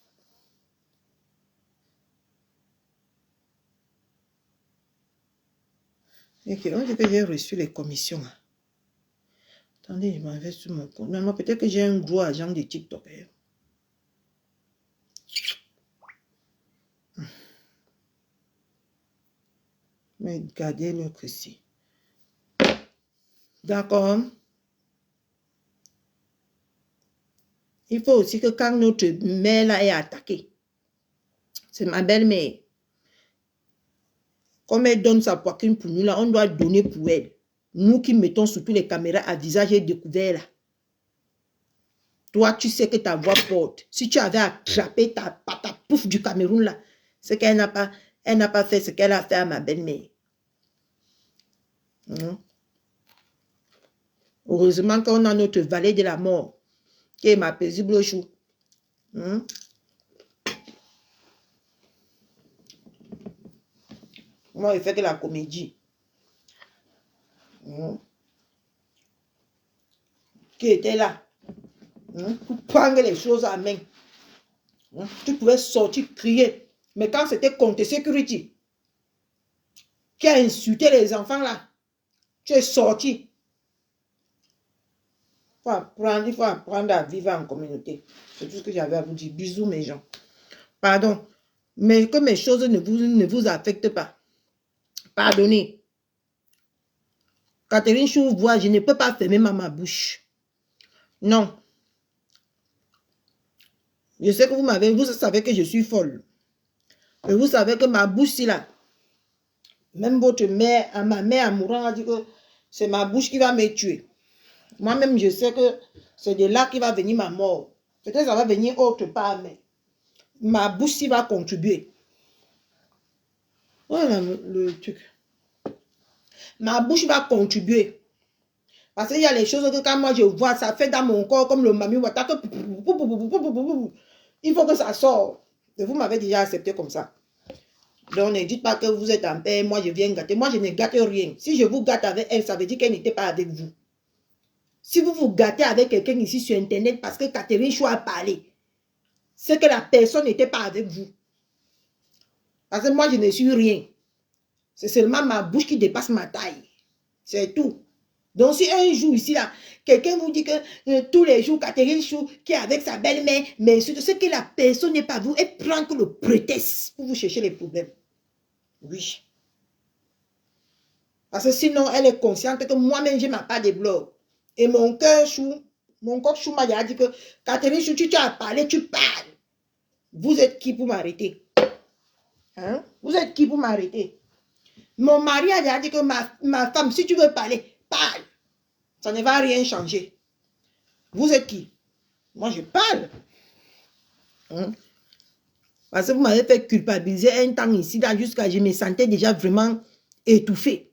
Ok, on dit que j'ai reçu les commissions. Attendez, je m'en vais sur mon compte. Non, peut-être que j'ai un gros agent de TikTok. Mais regardez l'autre ici. D'accord. Il faut aussi que quand notre mère là est attaquée, c'est ma belle-mère. Comme elle donne sa poitrine pour nous là, on doit donner pour elle. Nous qui mettons surtout les caméras à visage découvert là. Toi, tu sais que ta voix porte. Si tu avais attrapé ta pouffe du Cameroun là, c'est qu'elle n'a pas fait ce qu'elle a fait à ma belle-mère. Heureusement qu'on a notre vallée de la mort, qui est ma paisible chou. Moi, il fait que la comédie. Qui était là. Pour prendre les choses en main. Tu pouvais sortir, crier. Mais quand c'était contre sécurité, qui a insulté les enfants là, tu es sorti. Il faut apprendre à vivre en communauté. C'est tout ce que j'avais à vous dire. Bisous mes gens. Pardon. Mais que mes choses ne vous affectent pas. Pardonnez. Catherine Chou voit, je ne peux pas fermer ma bouche. Non. Je sais que vous savez que je suis folle. Et vous savez que ma bouche, si là, même votre mère, ma mère mourant a dit que c'est ma bouche qui va me tuer. Moi-même, je sais que c'est de là qui va venir ma mort. Peut-être ça va venir autre part, mais ma bouche, si va contribuer. Voilà le truc. Ma bouche va contribuer. Parce qu'il y a les choses que quand moi je vois, ça fait dans mon corps comme le mami wata. Il faut que ça sorte. Vous m'avez déjà accepté comme ça. Donc, ne dites pas que vous êtes en paix, moi je viens gâter. Moi, je ne gâte rien. Si je vous gâte avec elle, ça veut dire qu'elle n'était pas avec vous. Si vous vous gâtez avec quelqu'un ici sur Internet parce que Catherine Chou a parlé, c'est que la personne n'était pas avec vous. Parce que moi, je ne suis rien. C'est seulement ma bouche qui dépasse ma taille. C'est tout. Donc, si un jour ici, là, quelqu'un vous dit que tous les jours, Catherine Chou qui est avec sa belle-mère, mais c'est que la personne n'est pas vous, elle prend que le prétexte pour vous chercher les problèmes. Oui. Parce que sinon, elle est consciente que moi-même, j'ai ma part de blog. Et mon cœur chou, mon corps chou m'a dit que Catherine Chou, tu as parlé, tu parles. Vous êtes qui pour m'arrêter? Hein? Vous êtes qui pour m'arrêter? Mon mari a déjà dit que ma femme, si tu veux parler, parle. Ça ne va rien changer. Vous êtes qui? Moi, je parle. Hein? Parce que vous m'avez fait culpabiliser un temps ici, jusqu'à je me sentais déjà vraiment étouffée.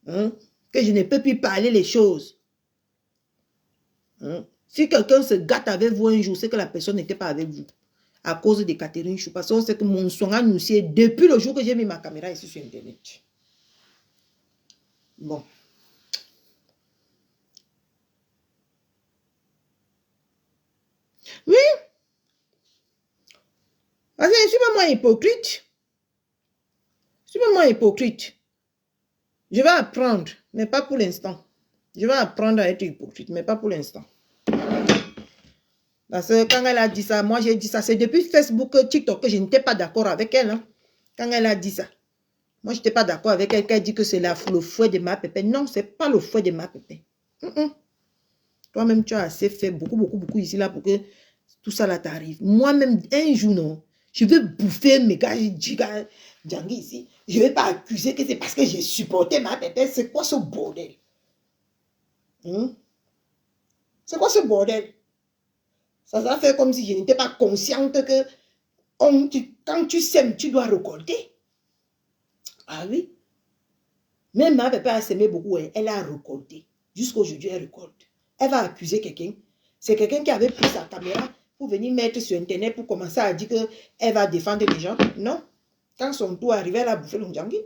Hein? Que je ne peux plus parler les choses. Hein? Si quelqu'un se gâte avec vous un jour, c'est que la personne n'était pas avec vous. À cause de Catherine Chou. Parce qu'on sait que mon son a annoncé depuis le jour que j'ai mis ma caméra ici sur Internet. Bon. Oui. Parce que je ne suis pas moi hypocrite. Je suis pas moi hypocrite. Je vais apprendre, mais pas pour l'instant. Je vais apprendre à être hypocrite, mais pas pour l'instant. Parce que quand elle a dit ça, moi j'ai dit ça. C'est depuis Facebook, TikTok que je n'étais pas d'accord avec elle. Hein. Quand elle a dit ça. Moi, je n'étais pas d'accord avec elle. Qu'elle dit que c'est le fouet de ma pépé. Non, ce n'est pas le fouet de ma pépé. Toi-même, tu as assez fait beaucoup ici là pour que tout ça là t'arrive. Moi-même, un jour, non, je vais bouffer mes gars, Djangui ici. Je ne vais pas accuser que c'est parce que j'ai supporté ma pépé. C'est quoi ce bordel? C'est quoi ce bordel? Ça va faire comme si je n'étais pas consciente que quand tu sèmes, tu dois récolter. Ah oui? Même ma pépé a sémé beaucoup, elle a récolté. Jusqu'aujourd'hui, elle récolte. Elle va accuser quelqu'un. C'est quelqu'un qui avait pris sa caméra pour venir mettre sur Internet pour commencer à dire qu'elle va défendre les gens. Non. Quand son tour arrivé, elle a bouffé le Djangui.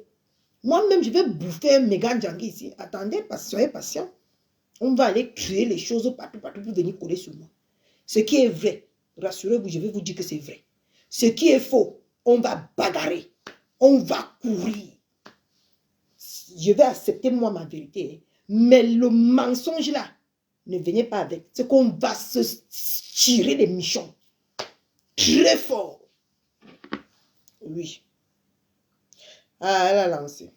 Moi-même, je vais bouffer un méga Djangui ici. Attendez, soyez patient. On va aller créer les choses partout pour venir coller sur moi. Ce qui est vrai, rassurez-vous, je vais vous dire que c'est vrai. Ce qui est faux, on va bagarrer. On va courir. Je vais accepter moi ma vérité. Mais le mensonge là, ne venez pas avec. C'est qu'on va se tirer les michons. Très fort. Oui. Ah, elle a lancé.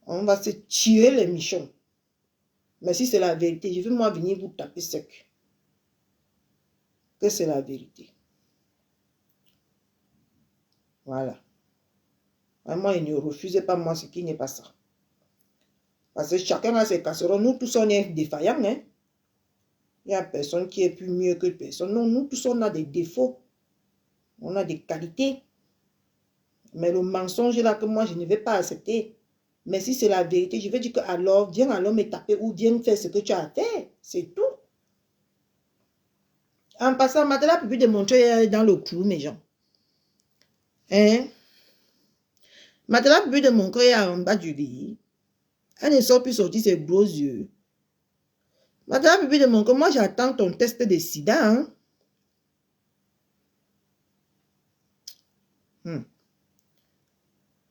On va se tirer les michons. Mais si c'est la vérité, je vais moi venir vous taper sec. Que c'est la vérité. Voilà. Moi, ne refusez pas moi ce qui n'est pas ça. Parce que chacun a ses casseroles. Nous tous, on est défaillants. Hein? Il n'y a personne qui est plus mieux que personne. Non, nous tous, on a des défauts. On a des qualités. Mais le mensonge là que moi, je ne vais pas accepter. Mais si c'est la vérité, je vais dire que alors, viens alors me taper ou viens faire ce que tu as fait. C'est tout. En passant, Madela peut plus démontrer dans le clou, mes gens. Hein? Madela peut plus démontrer en bas du lit. Elle ne sort plus sortir ses gros yeux. Madela peut plus démontrer. Moi, j'attends ton test de sida. Hein?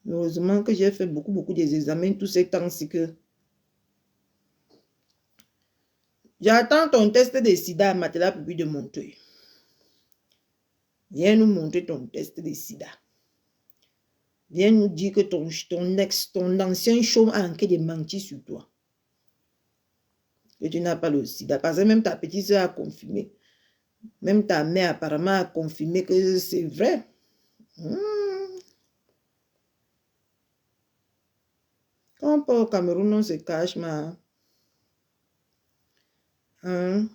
Heureusement que j'ai fait beaucoup des examens tous ces temps-ci que... J'attends ton test de sida, Matela peut plus de montrer. Viens nous montrer ton test de sida. Viens nous dire que ton ancien chaume a enquête de mentir sur toi. Que tu n'as pas le sida. Parce que même ta petite soeur a confirmé. Même ta mère apparemment a confirmé que c'est vrai. Quand on part au Cameroun, on se cache, ma... Hein?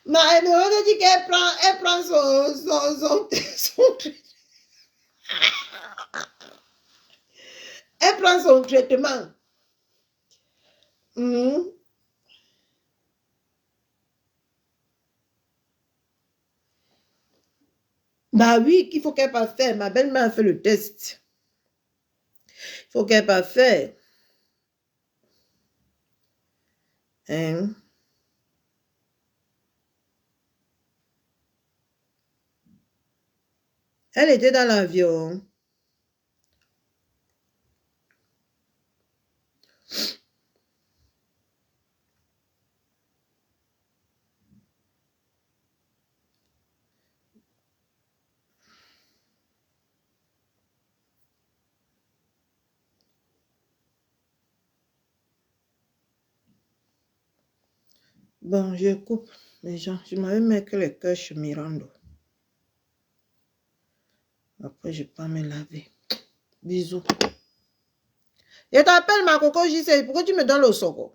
Ma elle dit qu'elle prend elle prend son traitement. Bah oui, qu'il faut qu'elle pas faire. Ma belle-mère a fait le test. Il faut qu'elle pas faire. Hein? Elle était dans l'avion. Bon, je coupe les gens. Je m'avais mis que les cœurs chez Mirando. Après, je peux me laver. Bisous. Je t'appelle ma coco JC. Pourquoi tu me donnes le soco?